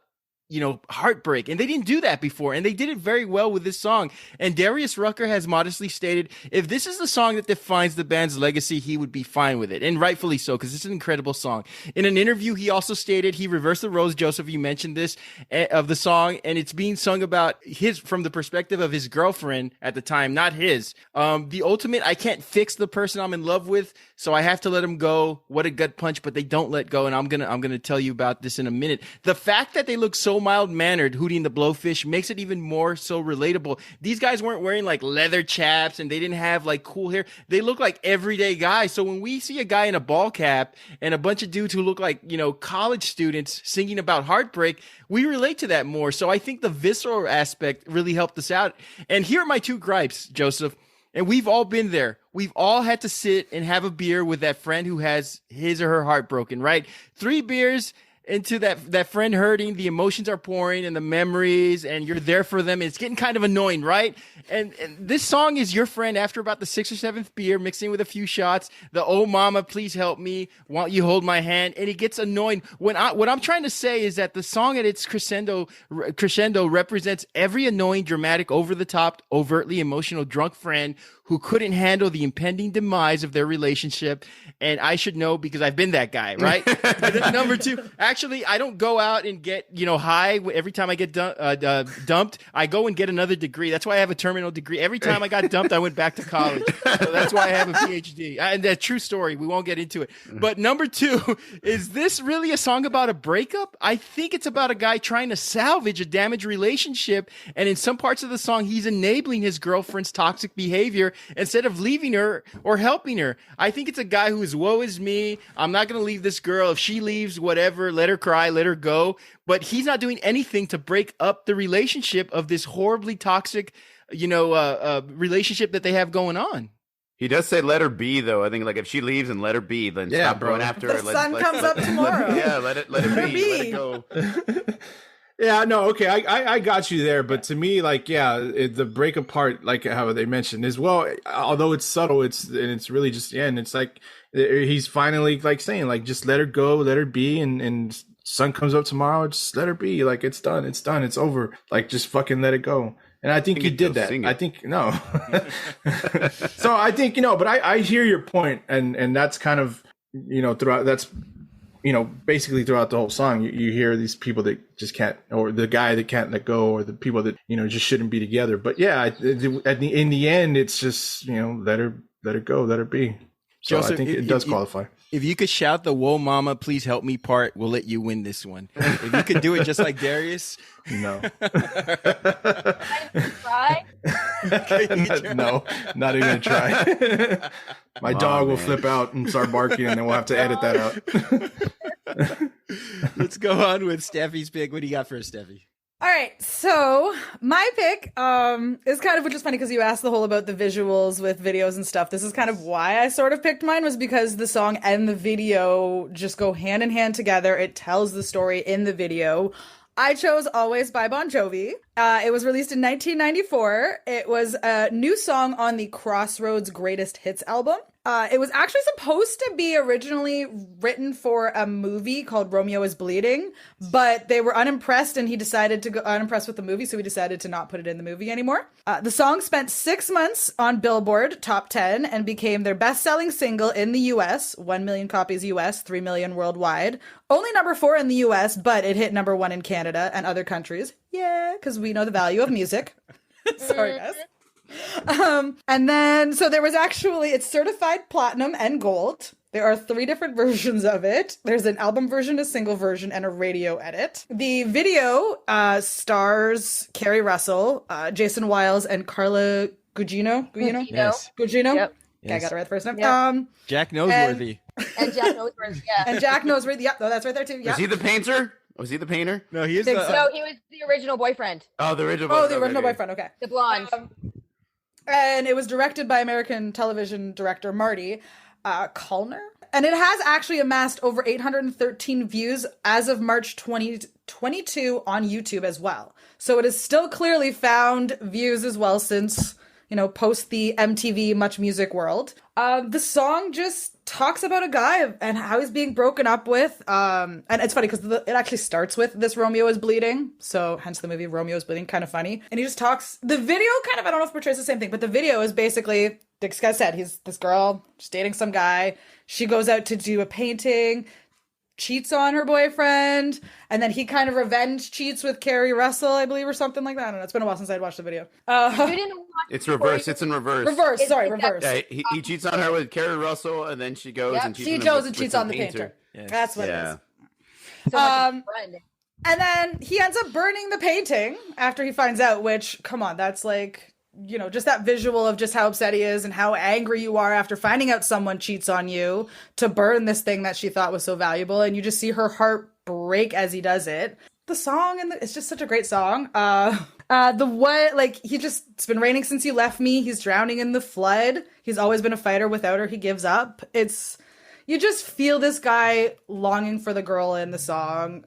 heartbreak. And they didn't do that before. And they did it very well with this song. And Darius Rucker has modestly stated, if this is the song that defines the band's legacy, he would be fine with it. And rightfully so, because it's an incredible song. In an interview, he also stated he reversed the roles. Joseph, you mentioned this, of the song. And it's being sung about from the perspective of his girlfriend at the time, not his. The ultimate, I can't fix the person I'm in love with, so I have to let him go. What a gut punch, but they don't let go. And I'm gonna tell you about this in a minute. The fact that they look so mild-mannered, Hootie and the Blowfish, makes it even more so relatable. These guys weren't wearing like leather chaps and they didn't have like cool hair. They look like everyday guys. So when we see a guy in a ball cap and a bunch of dudes who look like, college students singing about heartbreak, we relate to that more. So I think the visceral aspect really helped us out. And here are my two gripes, Joseph. And we've all been there. We've all had to sit and have a beer with that friend who has his or her heart broken, right? 3 beers into that friend hurting, the emotions are pouring and the memories, and you're there for them. It's getting kind of annoying, right? And this song is your friend after about the 6th or 7th beer, mixing with a few shots. The "Oh mama, please help me, won't you hold my hand?" And it gets annoying. What I'm trying to say is that the song at its crescendo represents every annoying, dramatic, over the top, overtly emotional drunk friend who couldn't handle the impending demise of their relationship. And I should know because I've been that guy, right? And then number 2, actually, I don't go out and get, high every time I get dumped. I go and get another degree. That's why I have a terminal degree. Every time I got dumped, I went back to college. So that's why I have a PhD. And that's a true story. We won't get into it. But number 2, is this really a song about a breakup? I think it's about a guy trying to salvage a damaged relationship. And in some parts of the song, he's enabling his girlfriend's toxic behavior instead of leaving her or helping her. I think it's a guy who is, woe is me. I'm not going to leave this girl. If she leaves, whatever, let her cry, let her go. But he's not doing anything to break up the relationship of this horribly toxic, relationship that they have going on. He does say let her be, though. I think like if she leaves and let her be, then stop going after her. The sun comes up tomorrow. Let it be. Let it go. Yeah, no, okay, I got you there, but to me, like, the breakup part, like how they mentioned, as well, although it's subtle, it's really just, and it's like he's finally like saying, like, just let her go, let her be, and sun comes up tomorrow, just let her be, like, it's done, it's over, like, just fucking let it go. And I think he did that. I think no. So I think but I hear your point, and that's kind of throughout that's. Basically throughout the whole song, you hear these people that just can't, or the guy that can't let go, or the people that, just shouldn't be together. But yeah, in the end, it's just, let her go, let her be. So Joseph, I think it does qualify. If you could shout the "Whoa Mama, please help me" part, we'll let you win this one. If you could do it just like Darius. No. Try? No, not even try. My dog will flip out and start barking, and then we'll have to edit that out. Let's go on with Steffi's pick. What do you got for us, Steffi? All right, so my pick is kind of, which is funny because you asked the whole about the visuals with videos and stuff. This is kind of why I sort of picked mine, was because the song and the video just go hand in hand together. It tells the story in the video. I chose Always by Bon Jovi. It was released in 1994. It was a new song on the Crossroads Greatest Hits album. It was actually supposed to be originally written for a movie called Romeo is Bleeding, but they were unimpressed and he decided to go unimpressed with the movie, so he decided to not put it in the movie anymore. The song spent 6 months on Billboard Top 10 and became their best-selling single in the US, 1 million copies US, 3 million worldwide. Only number 4 in the US, but it hit number 1 in Canada and other countries. Yeah, because we know the value of music. Sorry, guys. And then, so there was actually, it's certified platinum and gold. There are 3 different versions of it. There's an album version, a single version, and a radio edit. The video stars Carrie Russell, Jason Wiles, and Carla Gugino. Yes. Gugino? Yep. Okay, I got it right the first time. Yep. Jack Noseworthy. And Jack Noseworthy, yeah. And Jack Noseworthy. Yep, no, that's right there too. Yep. Was he the painter? Was he the painter? No, he is Think the. so. No, he was the original boyfriend. Oh, the original. Oh, the original boyfriend. Okay. The blonde. And it was directed by American television director Marty Callner. And it has actually amassed over 813 views as of March 2022 on YouTube as well. So it has still clearly found views as well since, post the MTV Much Music world. The song just talks about a guy and how he's being broken up with. And it's funny because it actually starts with "This Romeo is bleeding." So hence the movie Romeo is Bleeding, kind of funny. And he just talks, the video kind of, I don't know if it portrays the same thing, but the video is basically, this guy said, he's this girl just dating some guy. She goes out to do a painting, cheats on her boyfriend, and then he kind of revenge cheats with Carrie Russell, I believe, or something like that. I don't know. It's been a while since I'd watched the video. You didn't watch It's reverse. It's in reverse. Reverse. Yeah, he cheats on her with Carrie Russell, and then she goes and cheats. She goes and cheats on the painter. Yes. That's what it is. so much friend. And then he ends up burning the painting after he finds out, which, come on, that's like, just that visual of just how upset he is and how angry you are after finding out someone cheats on you, to burn this thing that she thought was so valuable. And you just see her heart break as he does it. The song, it's just such a great song. It's been raining since you left me. He's drowning in the flood. He's always been a fighter. Without her, he gives up. You just feel this guy longing for the girl in the song.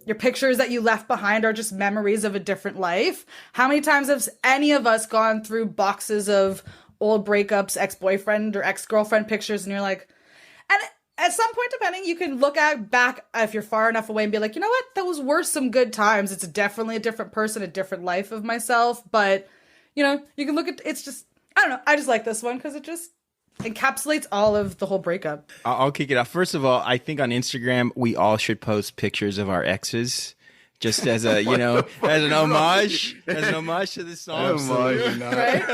Your pictures that you left behind are just memories of a different life. How many times have any of us gone through boxes of old breakups, ex-boyfriend or ex-girlfriend pictures, and you're like, and at some point, depending, you can look back if you're far enough away and be like, you know what, that was worth some good times. It's definitely a different person, a different life of myself. But, you can look at, it's just, I don't know. I just like this one because it just encapsulates all of the whole breakup. I'll kick it off. First of all, I think on Instagram we all should post pictures of our exes, just as a as an homage to this song. Absolutely not. Right?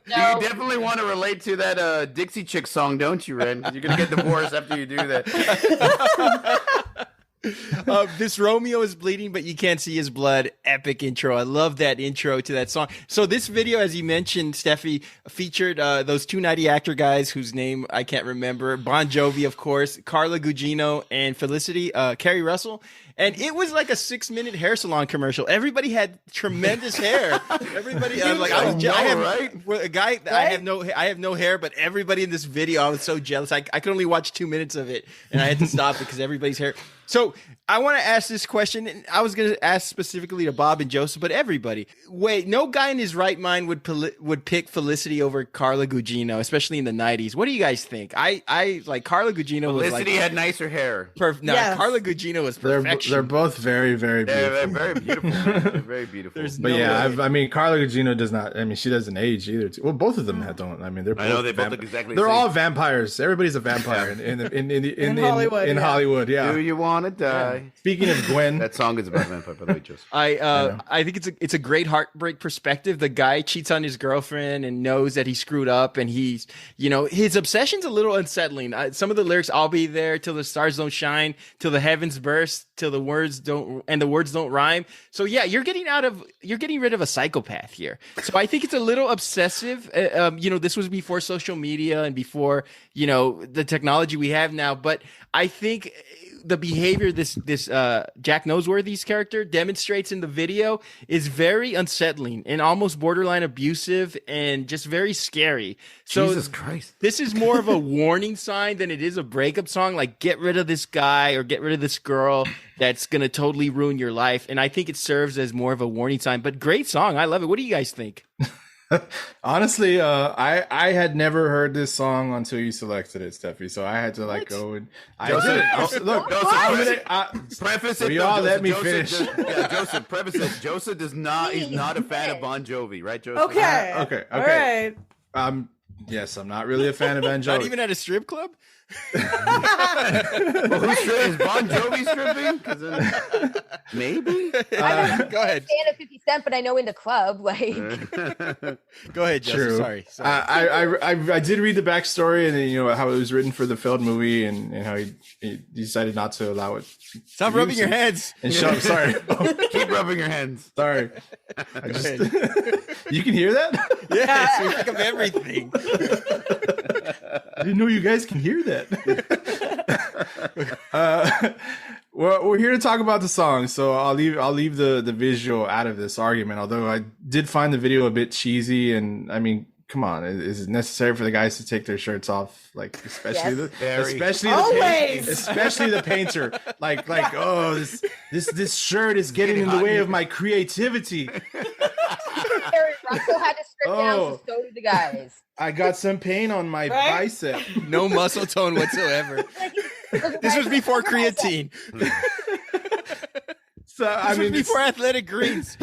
You definitely want to relate to that Dixie Chick song, don't you, Ren? You're gonna get divorced after you do that. This Romeo is bleeding, but you can't see his blood. Epic intro. I love that intro to that song. So this video, as you mentioned, Steffi, featured those 2 90 actor guys whose name I can't remember. Bon Jovi, of course, Carla Gugino, and Felicity, Carrie Russell. And it was like a 6-minute hair salon commercial. Everybody had tremendous hair. Everybody, I have no hair, but everybody in this video, I was so jealous. I could only watch 2 minutes of it, and I had to stop because everybody's hair. So I want to ask this question, and I was going to ask specifically to Bob and Joseph, but everybody. Wait, no guy in his right mind would pick Felicity over Carla Gugino, especially in the 90s. What do you guys think? I like Carla Gugino. Felicity had nicer hair. Yes. Carla Gugino was perfection. They're both very, very beautiful. They're very beautiful. They're very beautiful. Carla Gugino does not. I mean, she doesn't age either. Well, both of them don't. I mean, they're. I know they both look exactly. They're the same. all vampires. Everybody's a vampire in Hollywood. In Hollywood, yeah. Do you want to die? Yeah. Speaking of Gwen, that song is about vampire, by the way, Joseph. I think it's a great heartbreak perspective. The guy cheats on his girlfriend and knows that he screwed up, and he's his obsession's a little unsettling. Some of the lyrics, "I'll be there till the stars don't shine, till the heavens burst, till the words don't rhyme." So yeah, you're getting rid of a psychopath here. So I think it's a little obsessive. This was before social media and before the technology we have now, but I think the behavior this Jack Noseworthy's character demonstrates in the video is very unsettling and almost borderline abusive and just very scary. So Jesus Christ. This is more of a warning sign than it is a breakup song. Like, get rid of this guy or get rid of this girl that's going to totally ruin your life. And I think it serves as more of a warning sign, but great song. I love it. What do you guys think? Honestly, I had never heard this song until you selected it, Steffi. So I had to go and Preface it. Y'all let me finish. Joseph. Preface it. Joseph he's not a fan of Bon Jovi, right, Joseph? Okay. Okay. All right. Yes, I'm not really a fan of Bon Jovi. Not even at a strip club? Well, is Bon Jovi stripping? 'Cause then maybe. Go ahead. I'm a fan of 50 Cent, but I know in the club, like. Go ahead, Joseph. True. Sorry. I did read the backstory and you know how it was written for the failed movie and how he decided not to allow it. Stop rubbing your hands. And shut up. Sorry. Keep rubbing your hands. Sorry. I just. You can hear that? Yes, we think of everything. I didn't know you guys can hear that. Well, we're here to talk about the song, so I'll leave the visual out of this argument. Although I did find the video a bit cheesy, and I mean, come on, is it necessary for the guys to take their shirts off? Like, especially the painter. Like, oh, this shirt is getting in the way of my creativity. Harry Russell had to strip down, so did the guys. I got some paint on my bicep. No muscle tone whatsoever. This was before creatine. So I mean, before athletic greens.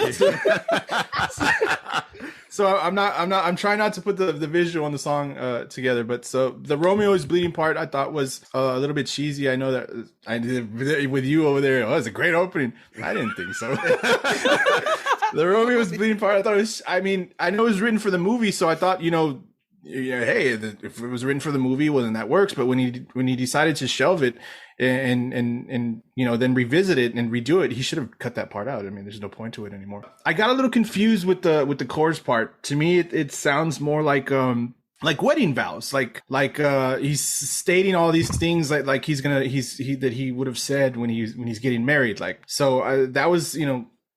So I'm trying not to put the visual on the song together, but so the Romeo is bleeding part I thought was a little bit cheesy. I know that I did with you over there. Oh, it's a great opening. I didn't think so. The Romeo is bleeding part I thought it was. I mean, I know it was written for the movie, so I thought hey, if it was written for the movie, well then that works. But when he decided to shelve it and then revisit it and redo it, he should have cut that part out. I mean, there's no point to it anymore. I got a little confused with the chorus part. To me, it sounds more like wedding vows, like he's stating all these things that he would have said when he's getting married. Like, so that was,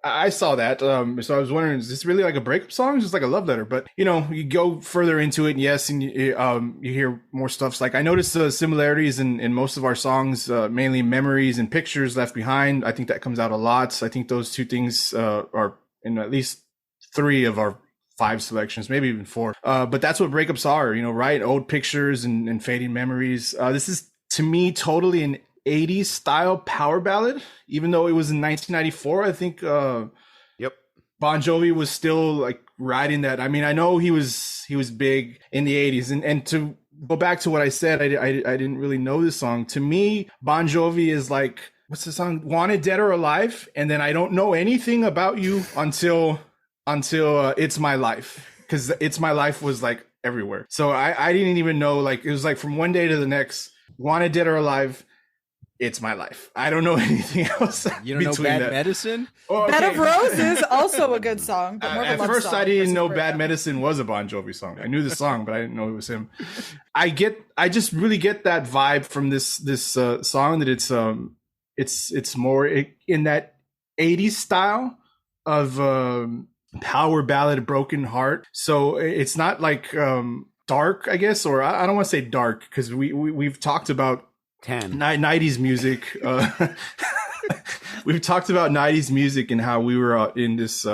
I saw that. So I was wondering, is this really like a breakup song? Just like a love letter? But, you go further into it. And yes. And you hear more stuff. Like I noticed the similarities in most of our songs, mainly memories and pictures left behind. I think that comes out a lot. I think those two things, are in at least 3 of our 5 selections, maybe even 4. But that's what breakups are, right? Old pictures and fading memories. This is to me totally an 80s style power ballad, even though it was in 1994. I think Yep. Bon Jovi was still like riding that. I mean, I know he was big in the 80s, and to go back to what I said, I didn't really know this song. To me, Bon Jovi is like, what's the song? Wanted Dead or Alive, and then I don't know anything about you until It's My Life, because It's My Life was like everywhere. So I didn't even know, like it was like from one day to the next, Wanted Dead or Alive, It's My Life. I don't know anything else. You don't know Bad Medicine? Oh, okay. Bed of Roses, also a good song. But more of a At love first, song I didn't versus know breakup. Bad Medicine was a Bon Jovi song. I knew the song, but I didn't know it was him. I just really get that vibe from this song, that it's more in that 80s style of power ballad, Broken Heart. So it's not like dark, I guess, or I don't want to say dark, because we've talked about 90s music. We've talked about 90s music and how we were in this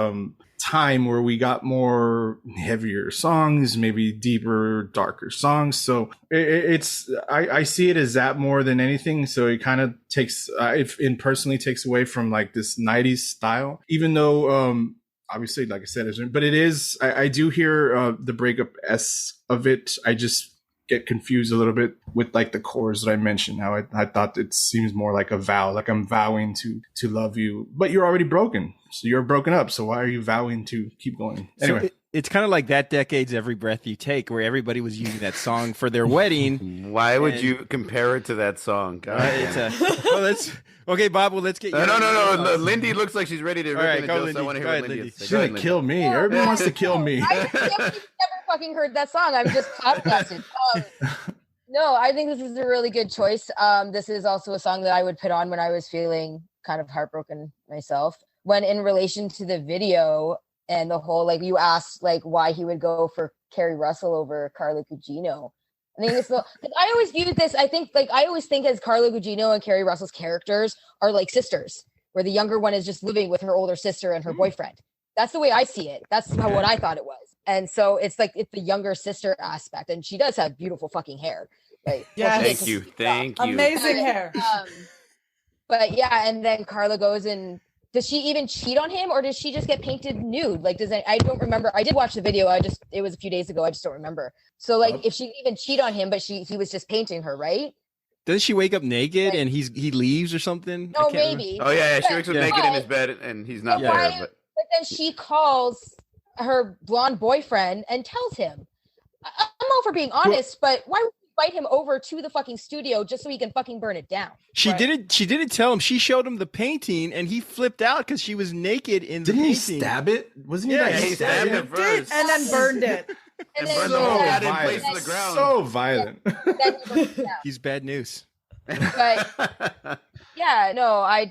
time where we got more heavier songs, maybe deeper, darker songs. So I see it as that more than anything. So it kind of takes, it personally takes away from like this 90s style, even though obviously, like I said, but it is, I do hear the breakup-esque of it. I just get confused a little bit with like the chords that I mentioned. How I thought it seems more like a vow, like I'm vowing to love you, but you're already broken. So you're broken up. So why are you vowing to keep going? Anyway. So it's kind of like that decade's Every Breath You Take, where everybody was using that song for their wedding. Why would you compare it to that song? Okay, Bob, well, let's get you. No. Lindy looks like she's ready to rip right, in go, a Lindy. I want to hear Go what ahead, Lindy Lindy. has to say. She's Go gonna ahead, kill me. Everybody wants to kill me. I've never fucking heard that song. I'm just podcasting. No, I think this is a really good choice. This is also a song that I would put on when I was feeling kind of heartbroken myself. When in relation to the video and the whole, like you asked, like why he would go for Carrie Russell over Carla Gugino. I think it's I always viewed this. I always think as Carla Gugino and Carrie Russell's characters are like sisters, where the younger one is just living with her older sister and her boyfriend. That's the way I see it. That's what I thought it was. And so it's like it's the younger sister aspect, and she does have beautiful fucking hair. Like, Yes. Thank you. Amazing hair. But yeah, and then Carla goes and does she even cheat on him, or does she just get painted nude? Like, I don't remember. I did watch the video. It was a few days ago. I just don't remember. So like, if she even cheat on him, but he was just painting her, right? Doesn't she wake up naked and he leaves or something? Oh, maybe. Oh yeah, she wakes up naked in his bed and he's not there. But then she calls her blonde boyfriend and tells him. I'm all for being honest, but why would you invite him over to the fucking studio just so he can fucking burn it down? She didn't tell him. She showed him the painting and he flipped out because she was naked in the painting. Didn't he stab it? Wasn't he? Yeah, he stabbed it first. And then burned it. And burned the whole hat in place to the ground. So violent. He's bad news. But yeah, no, I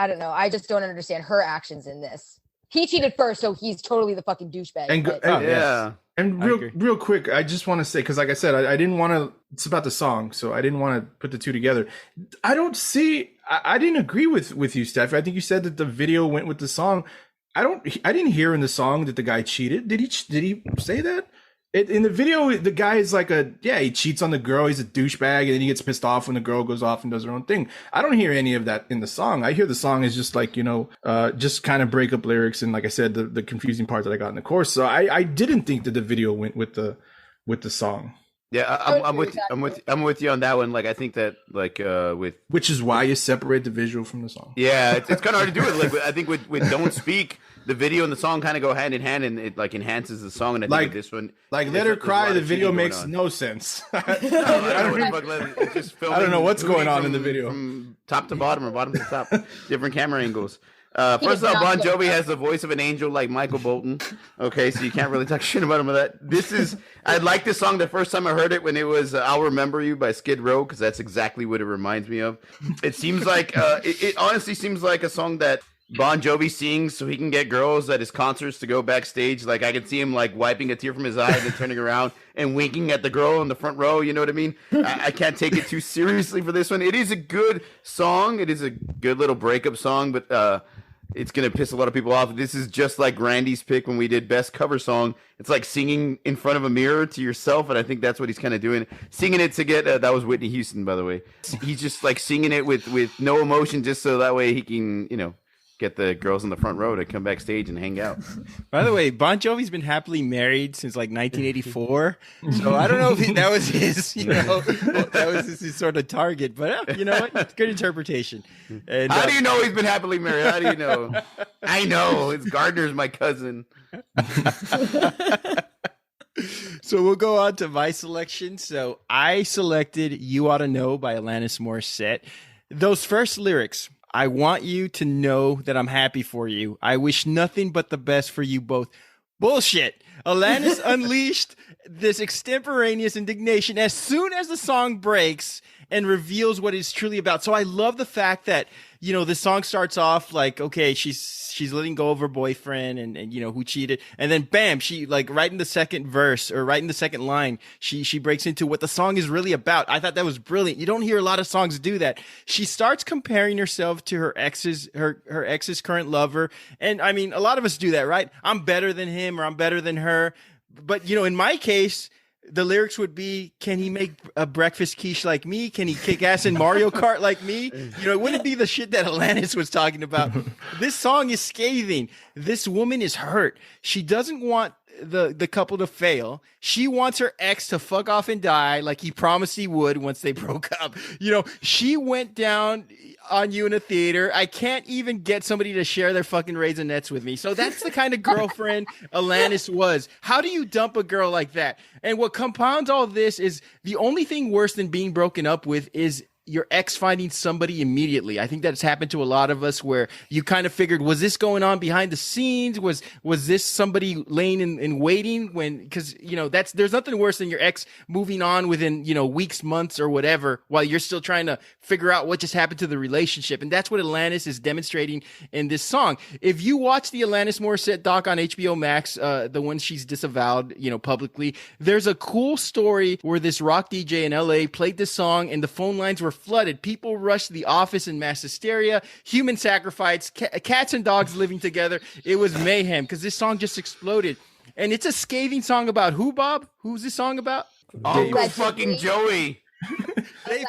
don't know. I just don't understand her actions in this. He cheated first, so he's totally the fucking douchebag. And real quick, I just want to say, because like I said, I didn't want to. It's about the song, so I didn't want to put the two together. I didn't agree with you, Steph. I think you said that the video went with the song. I didn't hear in the song that the guy cheated. Did he say that? In the video, the guy is like he cheats on the girl. He's a douchebag, and then he gets pissed off when the girl goes off and does her own thing. I don't hear any of that in the song. I hear the song is just like, just kind of breakup lyrics. And like I said, the confusing part that I got in the chorus. So I didn't think that the video went with the song. Yeah, I'm with you on that one. Like, I think that which is why you separate the visual from the song. Yeah, it's kind of hard to do it. Like, I think with Don't Speak, the video and the song kind of go hand in hand, and it like enhances the song. And I think with this one, like Let Her Cry, the video makes no sense. I don't know what's going on in the video, from top to bottom or bottom to top, different camera angles. First of all, Bon Jovi has the voice of an angel like Michael Bolton. Okay, so you can't really talk shit about him with that. I like this song the first time I heard it when it was I'll Remember You by Skid Row, because that's exactly what it reminds me of. It seems like, it honestly seems like a song that Bon Jovi sings so he can get girls at his concerts to go backstage. Like, I could see him like wiping a tear from his eye and then turning around and winking at the girl in the front row. You know what I mean? I can't take it too seriously for this one. It is a good song. It is a good little breakup song, but it's going to piss a lot of people off. This is just like Randy's pick when we did best cover song. It's like singing in front of a mirror to yourself, and I think that's what he's kind of doing. Singing it to get that was Whitney Houston, by the way. He's just like singing it with no emotion, just so that way he can, get the girls in the front row to come backstage and hang out. By the way, Bon Jovi's been happily married since like 1984. So I don't know if that was his, that was his sort of target. But you know what? It's good interpretation. And, how do you know he's been happily married? How do you know? I know. It's Gardner's my cousin. So we'll go on to my selection. So I selected You Oughta Know by Alanis Morissette. Those first lyrics: I want you to know that I'm happy for you. I wish nothing but the best for you both. Bullshit. Alanis unleashed this extemporaneous indignation as soon as the song breaks and reveals what it's truly about. So I love the fact that, the song starts off like, okay, she's letting go of her boyfriend and who cheated. And then bam, she like right in the second verse or right in the second line, she breaks into what the song is really about. I thought that was brilliant. You don't hear a lot of songs do that. She starts comparing herself to her ex's current lover. And I mean, a lot of us do that, right? I'm better than him or I'm better than her. But in my case, the lyrics would be, can he make a breakfast quiche like me? Can he kick ass in Mario Kart like me? It wouldn't be the shit that Alanis was talking about. This song is scathing. This woman is hurt. She doesn't want the couple to fail. She wants her ex to fuck off and die like he promised he would once they broke up. She went down on you in a theater. I can't even get somebody to share their fucking Raisinets with me. So that's the kind of girlfriend Alanis was. How do you dump a girl like that? And what compounds all this is the only thing worse than being broken up with is your ex finding somebody immediately. I think that's happened to a lot of us where you kind of figured, was this going on behind the scenes? Was this somebody laying in waiting because there's nothing worse than your ex moving on within, weeks, months or whatever, while you're still trying to figure out what just happened to the relationship. And that's what Alanis is demonstrating in this song. If you watch the Alanis Morissette doc on HBO Max, the one she's disavowed, publicly, there's a cool story where this rock DJ in LA played this song and the phone lines were flooded. People rushed the office in mass hysteria, human sacrifice, cats and dogs living together. It was mayhem because this song just exploded. And it's a scathing song about who, Bob? Who's this song about? Uncle fucking Joey.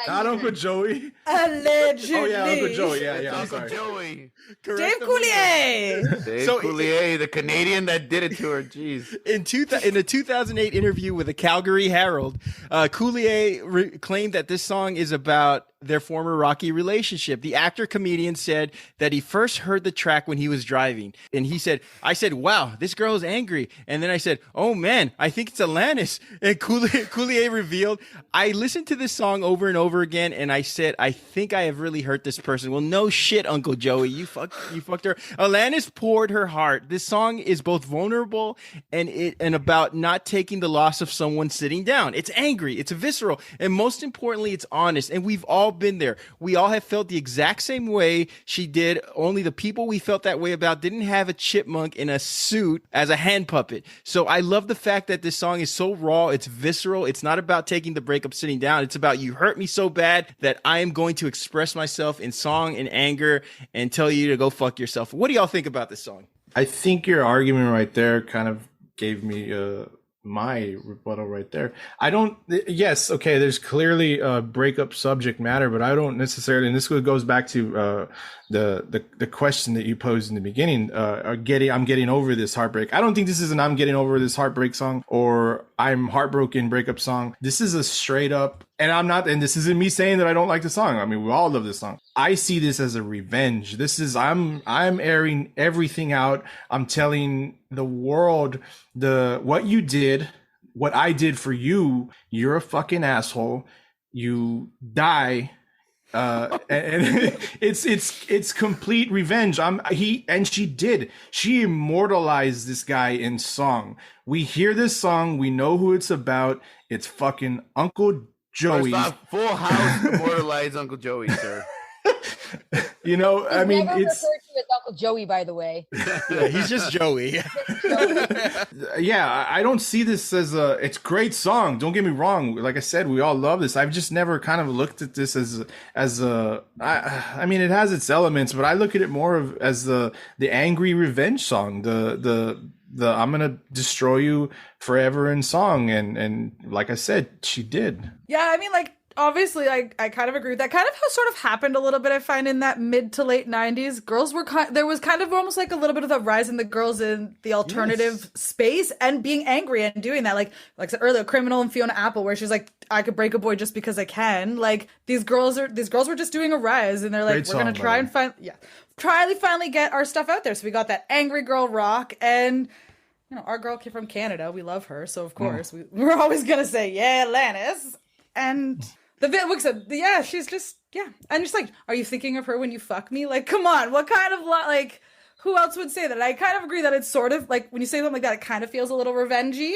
Not Uncle Joey. Allegedly. Oh yeah, Uncle Joey. Yeah, I'm Uncle sorry. Joey. Dave Coulier. Dave Coulier, the Canadian that did it to her. Jeez. In a 2008 interview with the Calgary Herald, Coulier claimed that this song is about their former rocky relationship. The actor-comedian said that he first heard the track when he was driving. And he said, I said, wow, this girl is angry. And then I said, oh man, I think it's Alanis. And Coulier revealed, I listened to this song over and over again, and I said, I think I have really hurt this person. Well, no shit, Uncle Joey. You fucked her. Alanis poured her heart. This song is both vulnerable and about not taking the loss of someone sitting down. It's angry, it's visceral, and most importantly, it's honest. And we've all been there. We all have felt the exact same way she did, only the people we felt that way about didn't have a chipmunk in a suit as a hand puppet. So I love the fact that this song is so raw, it's visceral, it's not about taking the breakup sitting down, it's about you hurt me so bad that I am going to express myself in song and anger and tell you to go fuck yourself. What do y'all think about this song? I think your argument right there kind of gave me my rebuttal right there. Yes, okay, there's clearly a breakup subject matter, but I don't necessarily, and this goes back to the question that you posed in the beginning, I'm getting over this heartbreak. I don't think this is an I'm getting over this heartbreak song or I'm heartbroken breakup song. This is a straight up, and this isn't me saying that I don't like the song. I mean, we all love this song. I see this as a revenge. I'm airing everything out. I'm telling the world what you did, what I did for you. You're a fucking asshole. You die. And it's complete revenge. She immortalized this guy in song. We hear this song, we know who it's about. It's fucking Uncle Joey. Full House immortalized Uncle Joey, sir. You know, I mean, never it's referred to as Uncle Joey, by the way. Yeah, he's just Joey. Yeah, I don't see this as it's a great song. Don't get me wrong. Like I said, we all love this. I've just never kind of looked at this I mean, it has its elements, but I look at it more as the angry revenge song, the I'm gonna destroy you forever in song, and like I said, she did. Yeah, I mean, like, obviously, I kind of agree with that. Kind of sort of happened a little bit, I find, in that mid to late 90s. Girls were there was kind of almost like a little bit of a rise in the girls in the alternative space and being angry and doing that. Like I said earlier, Criminal and Fiona Apple, where she's like, I could break a boy just because I can. Like, these girls were just doing a rise, and they're like, Great we're going to try and finally get our stuff out there. So we got that angry girl rock, and you know, our girl from Canada, we love her. So of course we're always going to say, yeah, Alanis. And she's just, yeah. And just like, are you thinking of her when you fuck me? Like, come on, what kind of, like, who else would say that? I kind of agree that it's sort of, like, when you say something like that, it kind of feels a little revengey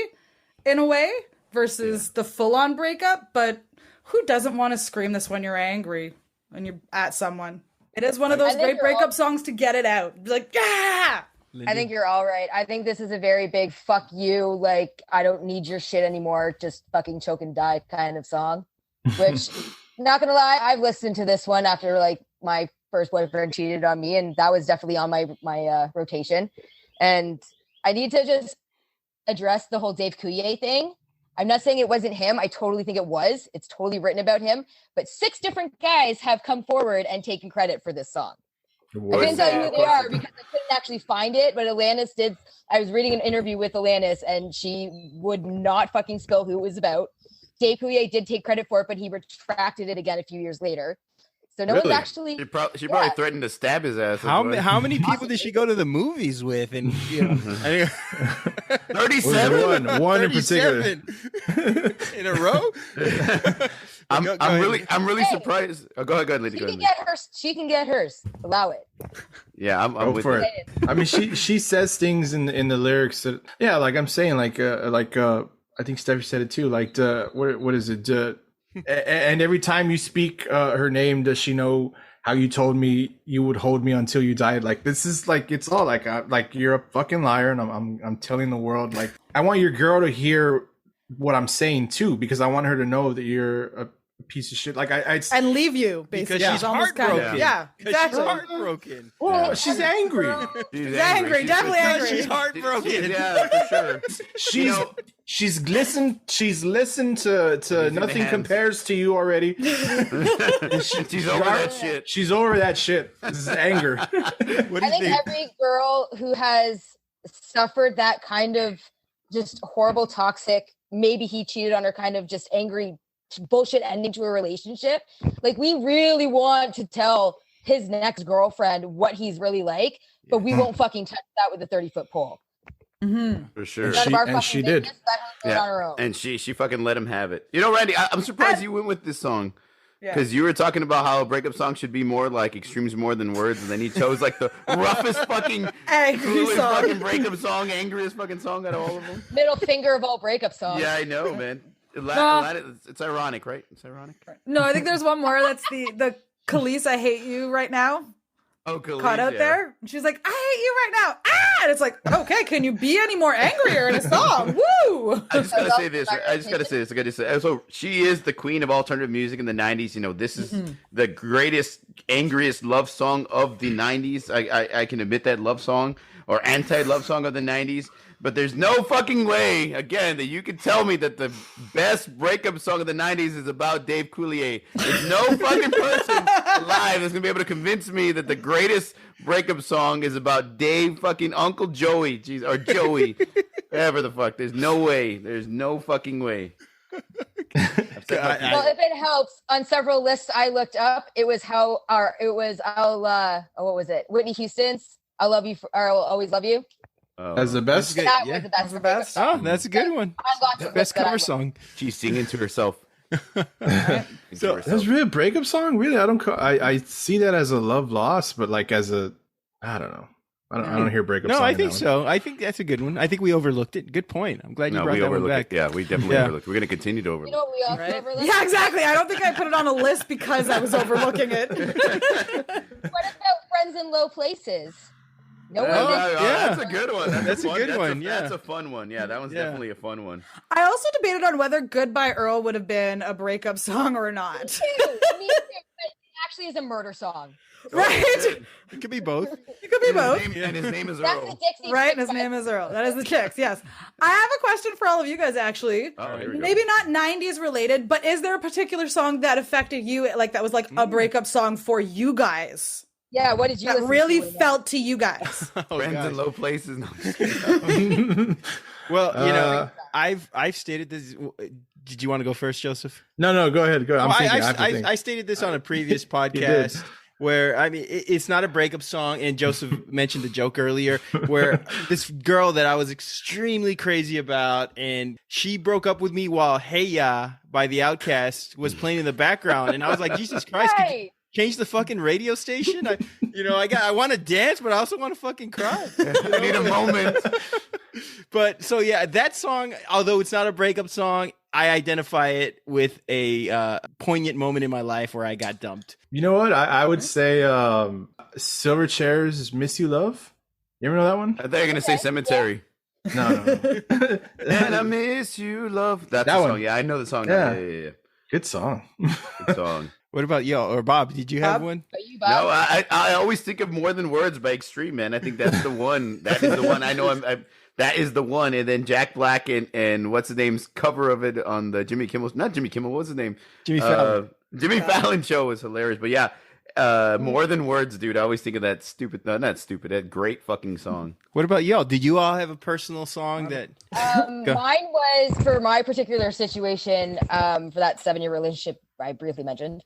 in a way versus the full-on breakup. But who doesn't want to scream this when you're angry, when you're at someone? It is one of those great breakup songs to get it out. Be like, yeah! I think you're all right. I think this is a very big fuck you, like, I don't need your shit anymore, just fucking choke and die kind of song. Which, not gonna lie, I've listened to this one after, like, my first boyfriend cheated on me, and that was definitely on my rotation. And I need to just address the whole Dave Coulier thing. I'm not saying it wasn't him. I totally think it was. It's totally written about him. But 6 different guys have come forward and taken credit for this song. I couldn't tell you who they are because I couldn't actually find it, but Alanis did. I was reading an interview with Alanis, and she would not fucking spill who it was about. Dave Coulier did take credit for it, but he retracted it again a few years later. So no one's actually. She probably threatened to stab his ass. How many people did she go to the movies with? And you know, 37. One in particular. In a row. I'm really surprised. Oh, go ahead, lady. She can get hers. Allow it. Yeah, I'm with for you. it. I mean, she says things in the lyrics that, yeah, like I'm saying, like I think Steffi said it too. Like, what is it? And every time you speak her name, does she know how you told me you would hold me until you died? Like, this is like, it's all like you're a fucking liar, and I'm telling the world, like, I want your girl to hear what I'm saying too, because I want her to know that you're piece of shit. Like I and leave you basically. Because she's almost kind heartbroken. of, yeah, exactly. She's heartbroken. well, she's angry. She's angry, definitely angry. She's heartbroken. Yeah, for sure. She's listened to Nothing hands. Compares to You already. She's over that shit. She's over that shit. This is anger. What do you I think think? every girl who has suffered that kind of just horrible, toxic, maybe he cheated on her kind of just angry bullshit ending to a relationship. Like, we really want to tell his next girlfriend what he's really like, but we won't fucking touch that with a 30-foot pole. Mm-hmm. For sure. She did. On her own. And she fucking let him have it. You know, Randy, I'm surprised you went with this song. Because you were talking about how a breakup song should be more like extremes more than words, and then he chose like the roughest fucking, coolest fucking breakup song, angriest fucking song out of all of them. Middle finger of all breakup songs. Yeah, I know, man. It's ironic, right? It's ironic. No, I think there's one more. That's the Khalees, I hate you right now. Oh, Khalees, Caught out there. And she's like, I hate you right now. Ah! And it's like, okay, can you be any more angrier in a song? Woo! I just gotta say this. I gotta say. So she is the queen of alternative music in the '90s. You know, this is the greatest, angriest love song of the '90s. I can admit that, love song or anti-love song of the '90s. But there's no fucking way, again, that you can tell me that the best breakup song of the 90s is about Dave Coulier. There's no fucking person alive that's gonna be able to convince me that the greatest breakup song is about Dave fucking Uncle Joey, or Joey, whatever the fuck. There's no way. There's no fucking way. Well, if it helps, on several lists I looked up, it was what was it? Whitney Houston's "I'll Love You" or "I'll Always Love You." As the best? That Yeah. was the best. That's the best. Oh, that's a good one. Best cover song. She's singing to herself. So That's really a breakup song? Really? I see that as a love loss, but like as a, I don't know. I don't hear breakup song. no, I in think that so. I think that's a good one. I think we overlooked it. Good point. I'm glad you brought we that one overlooked back. it. Yeah, we definitely overlooked it. We're going to continue to You overlook know what we also overlooked? Yeah, exactly. I don't think I put it on a list because I was overlooking it. What about Friends in Low Places? No one did. That's a good one. That's a good one, yeah. That's a fun one. Yeah, that one's definitely a fun one. I also debated on whether Goodbye Earl would have been a breakup song or not. Me too. But it actually is a murder song. Right? It could be both. It could be both. And his name is That's Earl. the Dixie. Right, and his name is Earl. That is the Chicks, yes. I have a question for all of you guys, actually. Oh, here we go. Maybe not 90s related, but is there a particular song that affected you, like that was like a breakup song for you guys? Yeah, what did you That listen really to? felt to you guys? Friends gosh. in low places. No, Well, you know, I've stated this. Did you want to go first, Joseph? No, go ahead. Go. I'm Well, thinking. I have to think. I stated this on a previous podcast where, I mean, it's not a breakup song. And Joseph mentioned the joke earlier where this girl that I was extremely crazy about, and she broke up with me while Hey Ya by the Outcast was playing in the background. And I was like, Jesus Christ, could you change the fucking radio station? I want to dance, but I also want to fucking cry. I need a moment. But so, yeah, that song, although it's not a breakup song, I identify it with a poignant moment in my life where I got dumped. You know what? I would say Silverchair's "Miss You Love." You ever know that one? I thought you were going to say Cemetery. No. And I miss you, love. That's That the one. song. Yeah, I know the song. Yeah. Yeah. Good song. Good song. What about y'all or Bob? Did you have one? Are you No, Bob? I always think of More Than Words by Extreme, man. I think that's the one. That is the one. I know that is the one. And then Jack Black and what's his name's cover of it on the not Jimmy Kimmel, what's his name? Jimmy Fallon. Jimmy Fallon show was hilarious. But yeah, More Than Words, dude. I always think of that that great fucking song. What about y'all? Did you all have a personal song that? Go. Mine was for my particular situation, for that 7-year relationship I briefly mentioned.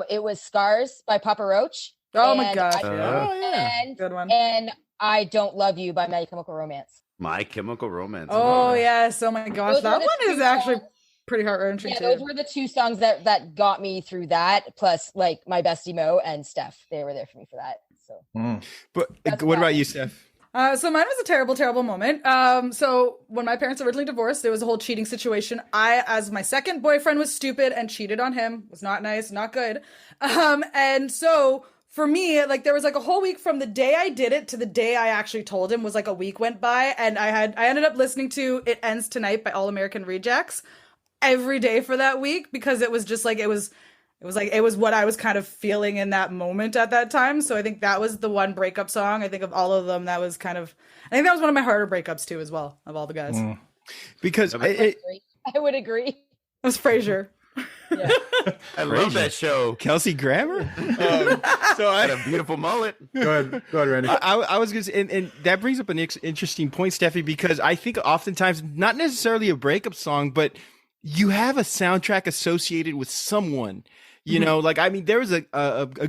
It was "Scars" by Papa Roach. Oh my And gosh. And, Good one. and "I Don't Love You" by My Chemical Romance. My Chemical Romance. Oh, yes. Oh my gosh. Those That were the one is two actually songs. pretty heart-wrenching, Yeah, too. those were the two songs that got me through that. Plus, like, my bestie Mo and Steph, they were there for me for that. So But That's what about about it. you, Steph? So mine was a terrible, terrible moment. So when my parents originally divorced, there was a whole cheating situation. I, as my second boyfriend, was stupid and cheated on him. Was not nice, not good. And so for me, like there was like a whole week from the day I did it to the day I actually told him was like a week went by, and I ended up listening to "It Ends Tonight" by All American Rejects. every day for that week because it was just like it was what I was kind of feeling in that moment at that time. So I think that was the one breakup song. I think of all of them, that was kind of, I think that was one of my harder breakups too, as well, of all the guys. Because I would agree. It was Frasier. Yeah. I love that show. Kelsey Grammer. So I had a beautiful mullet. Go ahead, Randy. I was going to say, and that brings up an interesting point, Steffi, because I think oftentimes, not necessarily a breakup song, but you have a soundtrack associated with someone. You know, like, I mean, there was a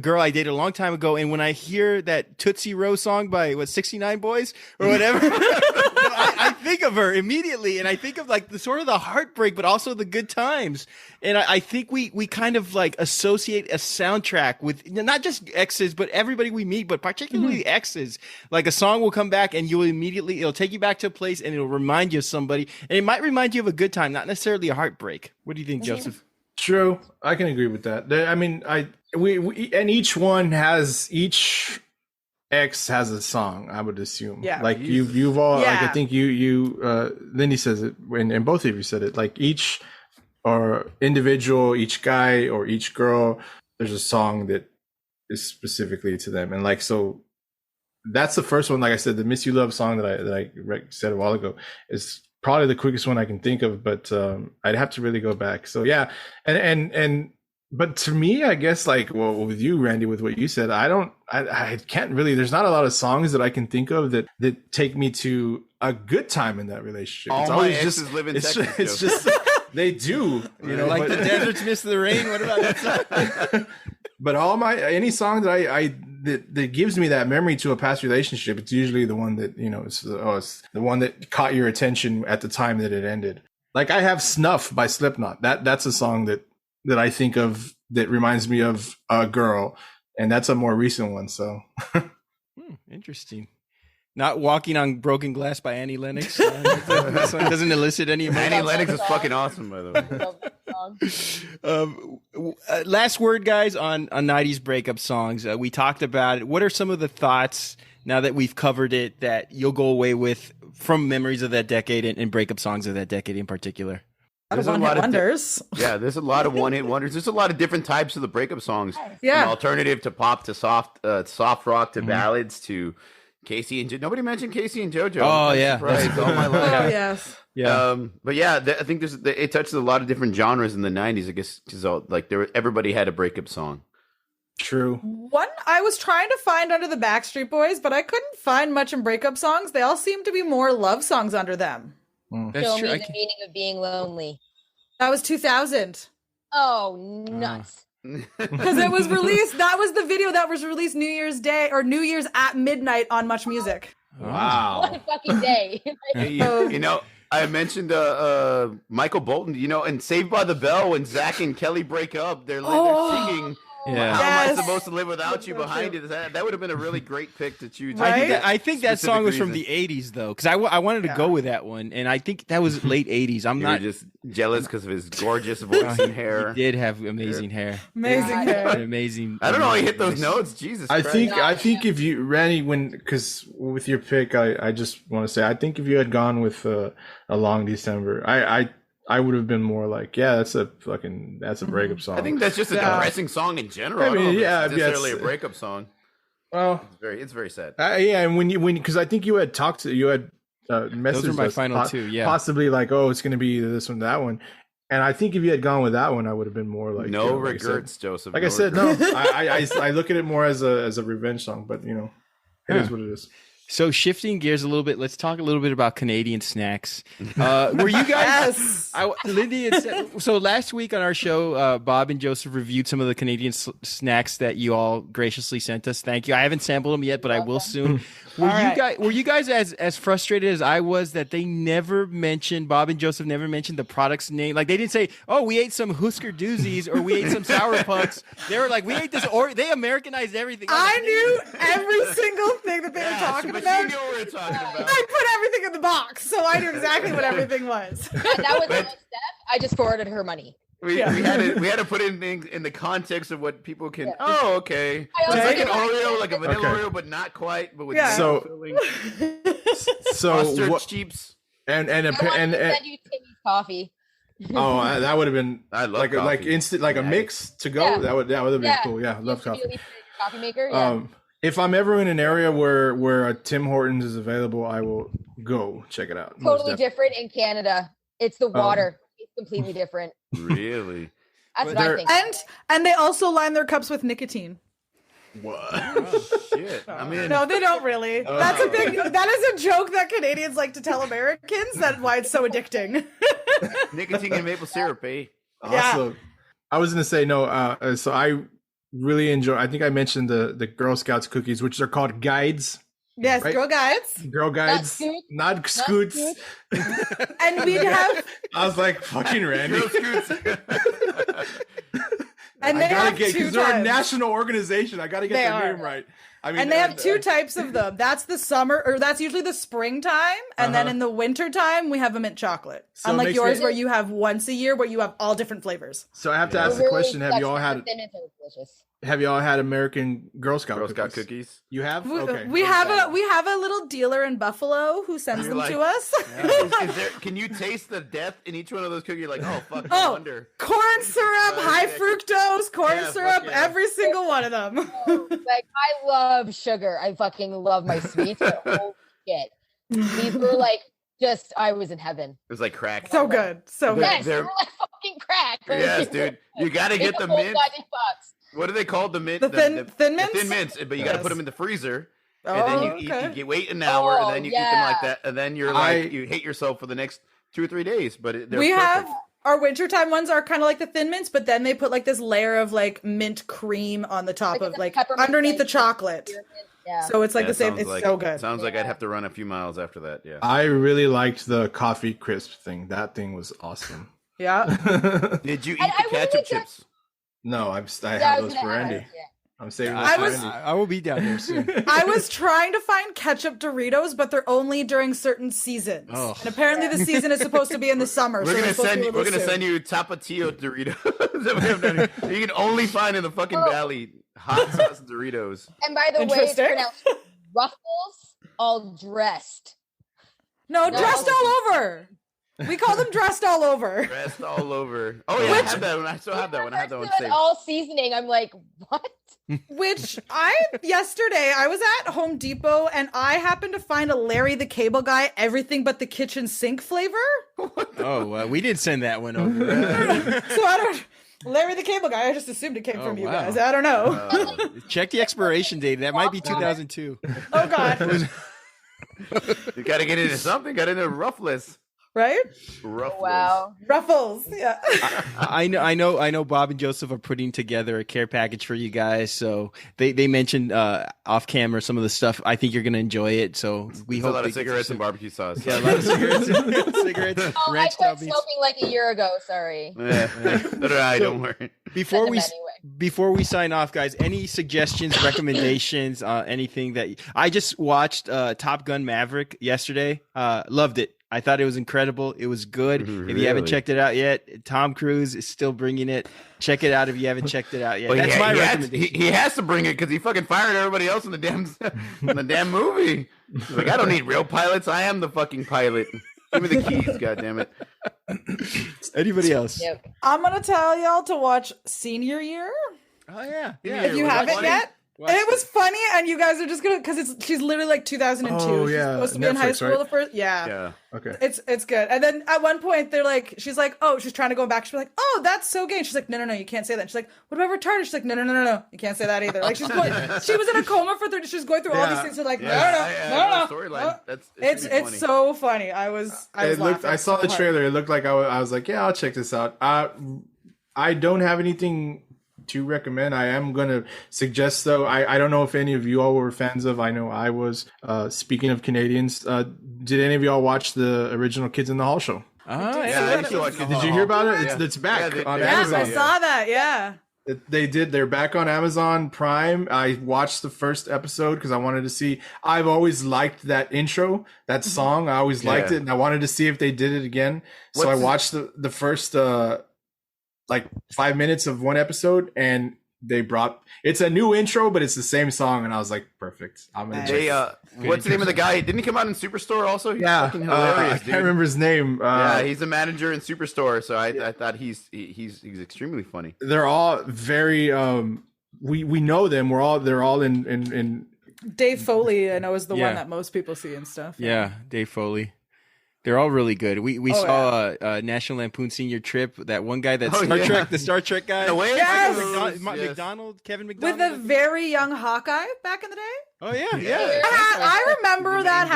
girl I dated a long time ago, and when I hear that Tootsie Roll song by, 69 Boys or whatever, I think of her immediately, and I think of, like, the sort of the heartbreak, but also the good times. And I think we kind of, like, associate a soundtrack with not just exes, but everybody we meet, but particularly exes. Like, a song will come back, and it'll take you back to a place, and it'll remind you of somebody, and it might remind you of a good time, not necessarily a heartbreak. What do you think, Joseph? True, I can agree with that. I mean, we and each ex has a song. I would assume. Yeah. Like you've all. Yeah. Like I think you. Lindy says it, and both of you said it. Like each or individual, each guy or each girl, there's a song that is specifically to them, and like so. That's the first one. Like I said, the "Miss You Love" song that I said a while ago is probably the quickest one I can think of, but I'd have to really go back. So yeah, but to me, I guess like with you, Randy, with what you said, I can't really. There's not a lot of songs that I can think of that take me to a good time in that relationship. All it's my always exes live in Texas. It's just they do, you know, Like the deserts miss the rain. What about that song? But any song that that gives me that memory to a past relationship, it's usually the one that, you know, it's the one that caught your attention at the time that it ended. Like I have "Snuff" by Slipknot. That's a song that I think of that reminds me of a girl, and that's a more recent one. So Interesting. Not "Walking on Broken Glass" by Annie Lennox. This one doesn't elicit any emotion. Annie Lennox is fucking awesome, by the way. Love that song. Last word, guys, on 90s breakup songs. We talked about it. What are some of the thoughts, now that we've covered it, that you'll go away with from memories of that decade and breakup songs of that decade in particular? There's a lot of wonders. There's a lot of one-hit wonders. There's a lot of different types of the breakup songs. Yeah. From alternative to pop to soft rock to ballads to Casey and nobody mentioned Casey and JoJo. Oh, yeah. Right. All my life. Oh yes. Yeah. But yeah, I think it touches a lot of different genres in the 90s, I guess, because like everybody had a breakup song. true. One I was trying to find under the Backstreet Boys, but I couldn't find much in breakup songs. They all seem to be more love songs under them. That's Show true. me the meaning of being lonely. That was 2000. Oh, nuts. Because it was released. That was the video that was released New Year's Day or New Year's at midnight on Much Music. Wow. What a fucking day. You know, I mentioned Michael Bolton, you know, and Saved by the Bell when Zach and Kelly break up, they're singing. Yeah. How am I Yes. supposed to live without you behind it? That would have been a really great pick to choose. Right? I think that song was from reason. the 80s, though, because I wanted to go with that one, and I think that was late 80s. I'm You not. were just jealous because of his gorgeous voice and hair. He did have amazing hair. Amazing hair. Amazing. I don't know. He hit those notes. Jesus I Christ. think if you, Randy, because with your pick, I just want to say, I think if you had gone with a Long December, I would have been more like, yeah, that's a breakup song. I think that's just a depressing song in general. I I mean, don't know if yeah, it's necessarily a yes. breakup song. well, It's very sad. yeah, and when because I think you had messaged Those are my us final two, yeah. possibly like, oh, it's going to be either this one, that one, and I think if you had gone with that one, I would have been more like, No like I said- regrets, Joseph. Like I said, no, I look at it more as a revenge song, but you know, it is what it is. So shifting gears a little bit, let's talk a little bit about Canadian snacks. Were you guys? Yes. Lindy and so last week on our show, Bob and Joseph reviewed some of the Canadian snacks that you all graciously sent us. Thank you. I haven't sampled them yet, but I will soon. Were you guys as frustrated as I was that they never mentioned, Bob and Joseph never mentioned the product's name? Like they didn't say, "Oh, we ate some Husker Doozies" or "We ate some Sour Pucks." They were like, "We ate this," or they Americanized everything. I knew every single thing that they were talking But about. you knew what we were talking about. I put everything in the box, so I knew exactly what everything was. That was Steph. I just forwarded her money. We had to put in things in the context of what people can. Oh, okay. I It's also like an did- Oreo, like a vanilla Okay. Oreo, but not quite. But with Yeah. So- filling. So Mustard what? chips. And I wanted to send you Timmy's coffee. that would have been I love like coffee. instant, like a mix to go. Yeah. That would have been cool. Yeah, I love You coffee. leave it in your coffee maker. Yeah. If I'm ever in an area where a Tim Hortons is available, I will go check it out. Totally different in Canada. It's the water. It's completely different. Really? That's what I think. And they also line their cups with nicotine. What? Oh, shit. I mean, No, they don't really. That is a joke that Canadians like to tell Americans. That's why it's so addicting. nicotine and maple syrup, eh? Awesome. I was gonna say no. So I really enjoy. I think I mentioned the Girl Scouts cookies, which are called guides. Yes, Right? Girl Guides. Girl guides, not scoots. And we'd have I was like, fucking Randy. Girl Scouts. and they have two because they're a types. national organization. I gotta get They their are. name right. I mean, And they have two types of them. That's the summer, or that's usually the springtime, and then in the winter time we have a mint chocolate. So it Unlike makes yours, me- where you have once a year, where you have all different flavors. So I have to Yeah. ask the Really question: Have you all had Thin mints are delicious. American Girl Scout Girl Scout cookies? cookies. You have? We, Okay. we have a little dealer in Buffalo who sends You're them like- to us. Is there? Can you taste the death in each one of those cookies? You're like, oh fuck, no Oh, wonder. corn syrup, high fructose, corn Yeah, fuck syrup, yeah. every single one of them. Like I love sugar. I fucking love my sweets. But holy shit. These were like just I was in heaven. It was like crack. So good, so good. Yes, they they're- were like fucking crack. Yes, dude. You gotta get It's the a whole mint. goddamn box. What are they called? The mint. The thin mints? The thin mints. But you gotta Yes. put them in the freezer. Oh, And then you, okay. you wait an hour, Oh, and then you eat them like yeah. that, and then you're like you hate yourself for the next 2 or 3 days. But they're We perfect. have our wintertime ones are kind of like the thin mints, but then they put like this layer of like mint cream on the top Like of the like peppermint underneath the thing. chocolate. Yeah. So it's like Yeah, the same. sounds It's like- so good. Sounds like I'd have to run a few miles after that. Yeah. I really liked the coffee crisp thing. That thing was awesome. Yeah. Did you eat And I the really ketchup like that- chips? No, I Yeah, have I was those for gonna ask, Randy. yeah. I'm saving I those for was- Randy. I will be down there soon. I was trying to find ketchup Doritos, but they're only during certain seasons. Oh. And apparently the season is supposed to be in the summer. We're so gonna it's supposed to send be you. We're released gonna soon. send you Tapatio Doritos. that we have down here. You can only find in the fucking valley hot sauce Doritos. And by the way, it's Interesting. pronounced Ruffles all dressed. No, No. dressed all over. We call them dressed all over. Rest all over. Oh yeah, I have that one. I still have that one. I have that one Refers to it saved. all seasoning. I'm like, what? Which yesterday I was at Home Depot and I happened to find a Larry the Cable Guy everything but the kitchen sink flavor. Oh, we did send that one over. So I don't. Larry the Cable Guy. I just assumed it came Oh, from you wow. guys. I don't know. Check the expiration date. That might be 2002. Oh God. You gotta get into something. Got into Ruffles. Right? Ruffles. Wow. Ruffles. Yeah. I know. Bob and Joseph are putting together a care package for you guys. So they mentioned off camera some of the stuff. I think you're gonna enjoy it. So we It's hope a lot they of get you cigarettes some- and barbecue sauce. Yeah, a lot of cigarettes, Oh, I ranch quit toppings. smoking like a year ago. Sorry. Yeah. All right, don't worry. Before Send we them anyway. before we sign off, guys, any suggestions, recommendations, anything that I just watched Top Gun Maverick yesterday. Loved it. I thought it was incredible. It was good. If you haven't Really? checked it out yet, Tom Cruise is still bringing it. Check it out if you haven't checked it out yet. Well, That's my he recommendation. He has to bring it because he fucking fired everybody else in the damn movie. He's like, I don't need real pilots. I am the fucking pilot. Give me the keys, goddammit. Anybody else? Yep. I'm gonna tell y'all to watch Senior Year Oh yeah, if you was haven't funny. yet. Watch And it was funny, and you guys are just gonna because she's literally like 2002. Oh, She's yeah, supposed to be in high Netflix, school right? the first. Yeah. Yeah. Okay. It's good. And then at one point they're like, she's like, oh, she's trying to go back. She's like, oh, that's so gay. And she's like, no, you can't say that. And she's like, what about retarded? She's like, no, you can't say that either. Like she was in a coma for 30. She's going through all these Yeah. things. So like, Yeah, no. Storyline. That's It's so funny. I was laughing I saw so the hard. trailer. It looked like I was like, yeah, I'll check this out. I don't have anything to recommend. I am going to suggest, though, I don't know if any of you all were fans of, I know I was, speaking of Canadians, did any of y'all watch the original Kids in the Hall show? Oh, Yeah, I used to watch Did you hear about it? Yeah. It's back Yeah, on they- Yes, Amazon. I saw that. Yeah. They're back on Amazon Prime. I watched the first episode because I wanted to see. I've always liked that intro, that song. I always liked Yeah. it, and I wanted to see if they did it again. So What's I watched the first like 5 minutes of one episode, and they brought. It's a new intro, but it's the same song, and I was like, perfect. I'm gonna. They, what's the name of the guy? Didn't he come out in Superstore also? He's fucking hilarious. I can't remember his name. Yeah, he's a manager in Superstore, so I thought he's extremely funny. They're all very. We know them. They're all in. Dave Foley, I know, is the one that most people see and stuff. Yeah, Dave Foley. They're all really good. We saw National Lampoon Senior Trip. That one guy, the Star Trek guy. Yes! McDonald, Kevin McDonald. With a very young Hawkeye back in the day. Oh yeah. I remember that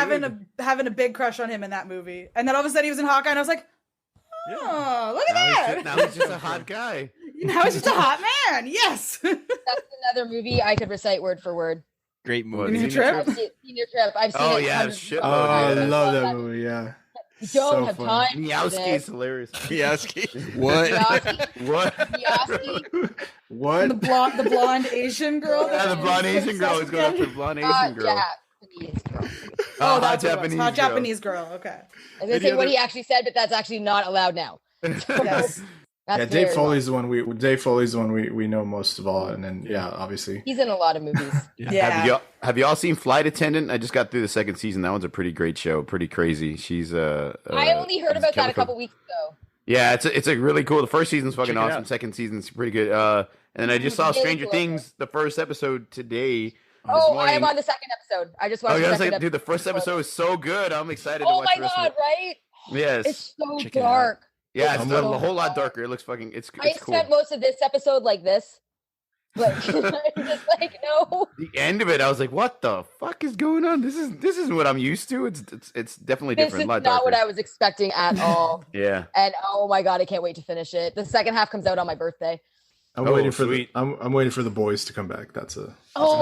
having a big crush on him in that movie, and then all of a sudden he was in Hawkeye, and I was like, oh, look at that! Now he's just a hot guy. Now he's just a hot man. Yes. That's another movie I could recite word for word. Great movie. Senior Trip. Senior Trip. I've seen it. Oh yeah, I love that movie. Yeah. You don't have time. Meowski's hilarious. Meowski. What? Meowski. What? The blonde Asian girl. Yeah, the blonde Asian girl. He's going after the blonde Asian girl. Japanese girl. Oh, that's Japanese hot girl. Japanese girl. Okay. I was gonna say what he actually said, but that's actually not allowed now. Yes. Dave Foley's the one we know most of all, and then obviously he's in a lot of movies. Yeah. Have y'all seen Flight Attendant? I just got through the second season. That one's a pretty great show, pretty crazy. She's I only heard about that a couple weeks ago. Yeah, it's a really cool. The first season's fucking awesome. Second season's pretty good. And then I just saw Stranger Things, the first episode today. Oh, I am on the second episode. I just watched the second episode. Dude, the first episode is so good. I'm excited to watch the rest of it. Right? Yes. It's so dark. Yeah, it's a whole lot darker. It looks fucking. It's cool. I spent most of this episode like this, like just like no. The end of it, I was like, "What the fuck is going on? This isn't what I'm used to. It's definitely different. This is a lot not darker. what I was expecting at all. Yeah. And oh my god, I can't wait to finish it. The second half comes out on my birthday. I'm waiting for I'm waiting for the boys to come back. That's a.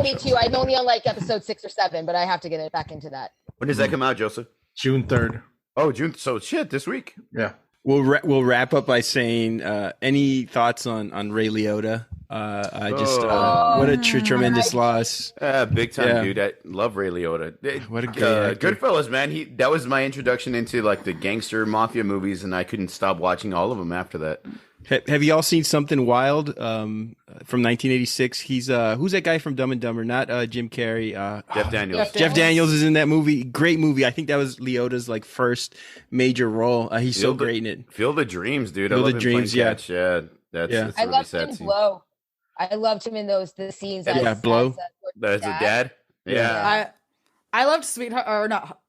Me too. I'm only on like episode 6 or 7, but I have to get it back into that. When does that come out, Joseph? June 3rd. Oh, June. So shit, this week. Yeah. We'll wrap up by saying any thoughts on Ray Liotta? What a tremendous loss. Big time, dude. I love Ray Liotta. What a good Goodfellas, man. That was my introduction into like the gangster mafia movies, and I couldn't stop watching all of them after that. Have you all seen Something Wild from 1986? He's who's that guy from Dumb and Dumber? Not Jim Carrey. Jeff Daniels. Jeff Daniels is in that movie. Great movie. I think that was Liotta's like first major role. He's so great in it. Field of Dreams, dude. Field of Dreams, yeah. That's really I loved sad him in scene. Blow. I loved him in the scenes. Blow. That's a dad. Yeah. I loved Sweetheart or not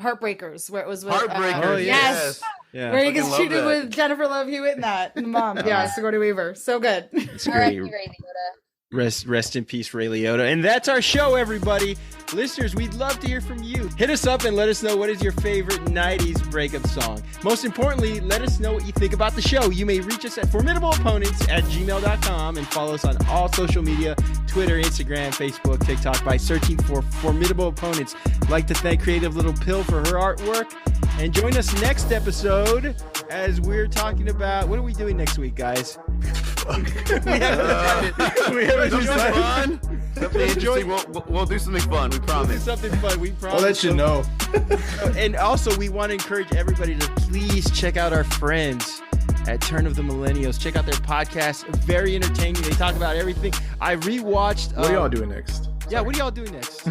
Heartbreakers, where it was with Heartbreakers. yes. Yeah. Where he gets treated with Jennifer Love Hewitt and that and mom. Yeah, Sigourney Weaver. So good. It's great. Rest in peace, Ray Liotta. And that's our show, everybody. Listeners, we'd love to hear from you. Hit us up and let us know what is your favorite 90s breakup song. Most importantly, let us know what you think about the show. You may reach us at formidableopponents@gmail.com and follow us on all social media, Twitter, Instagram, Facebook, TikTok by searching for Formidable Opponents. I'd like to thank Creative Little Pill for her artwork. And join us next episode as we're talking about, what are we doing next week, guys? We haven't Fun. Something interesting. We'll do something fun. We promise. Something fun. We promise. I'll let you know. And also, we want to encourage everybody to please check out our friends at Turn of the Millennials. Check out their podcast. Very entertaining. They talk about everything. I rewatched. What are y'all doing next? Yeah, what are y'all doing next?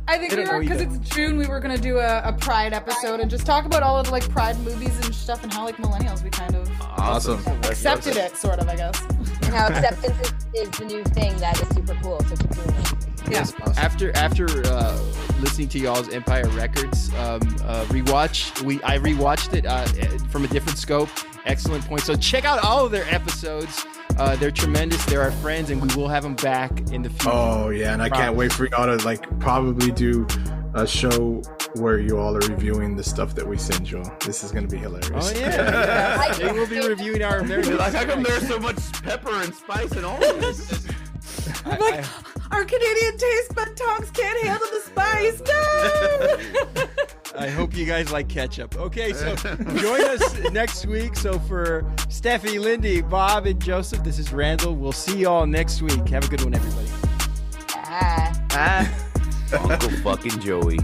I think because it's June, we were gonna do a Pride episode and just talk about all of the like Pride movies and stuff and how like millennials we kind of Awesome. accepted it, sort of, I guess. And how acceptance is the new thing that is super cool. So keep doing it. Yeah. After listening to y'all's Empire Records rewatch, I rewatched it from a different scope. Excellent point. So check out all of their episodes. They're tremendous. They're our friends, and we will have them back in the future. Oh yeah, and I can't wait for y'all to like probably do a show where you all are reviewing the stuff that we send you. This is gonna be hilarious. Oh yeah, they will be reviewing our American. Like, how come there's so much pepper and spice and all of this? I'm like, our Canadian taste bud tongues can't handle the spice. No. I hope you guys like ketchup. Okay, so join us next week. So for Steffi, Lindy, Bob, and Joseph, this is Randall. We'll see you all next week. Have a good one, everybody. Bye. Uncle fucking Joey.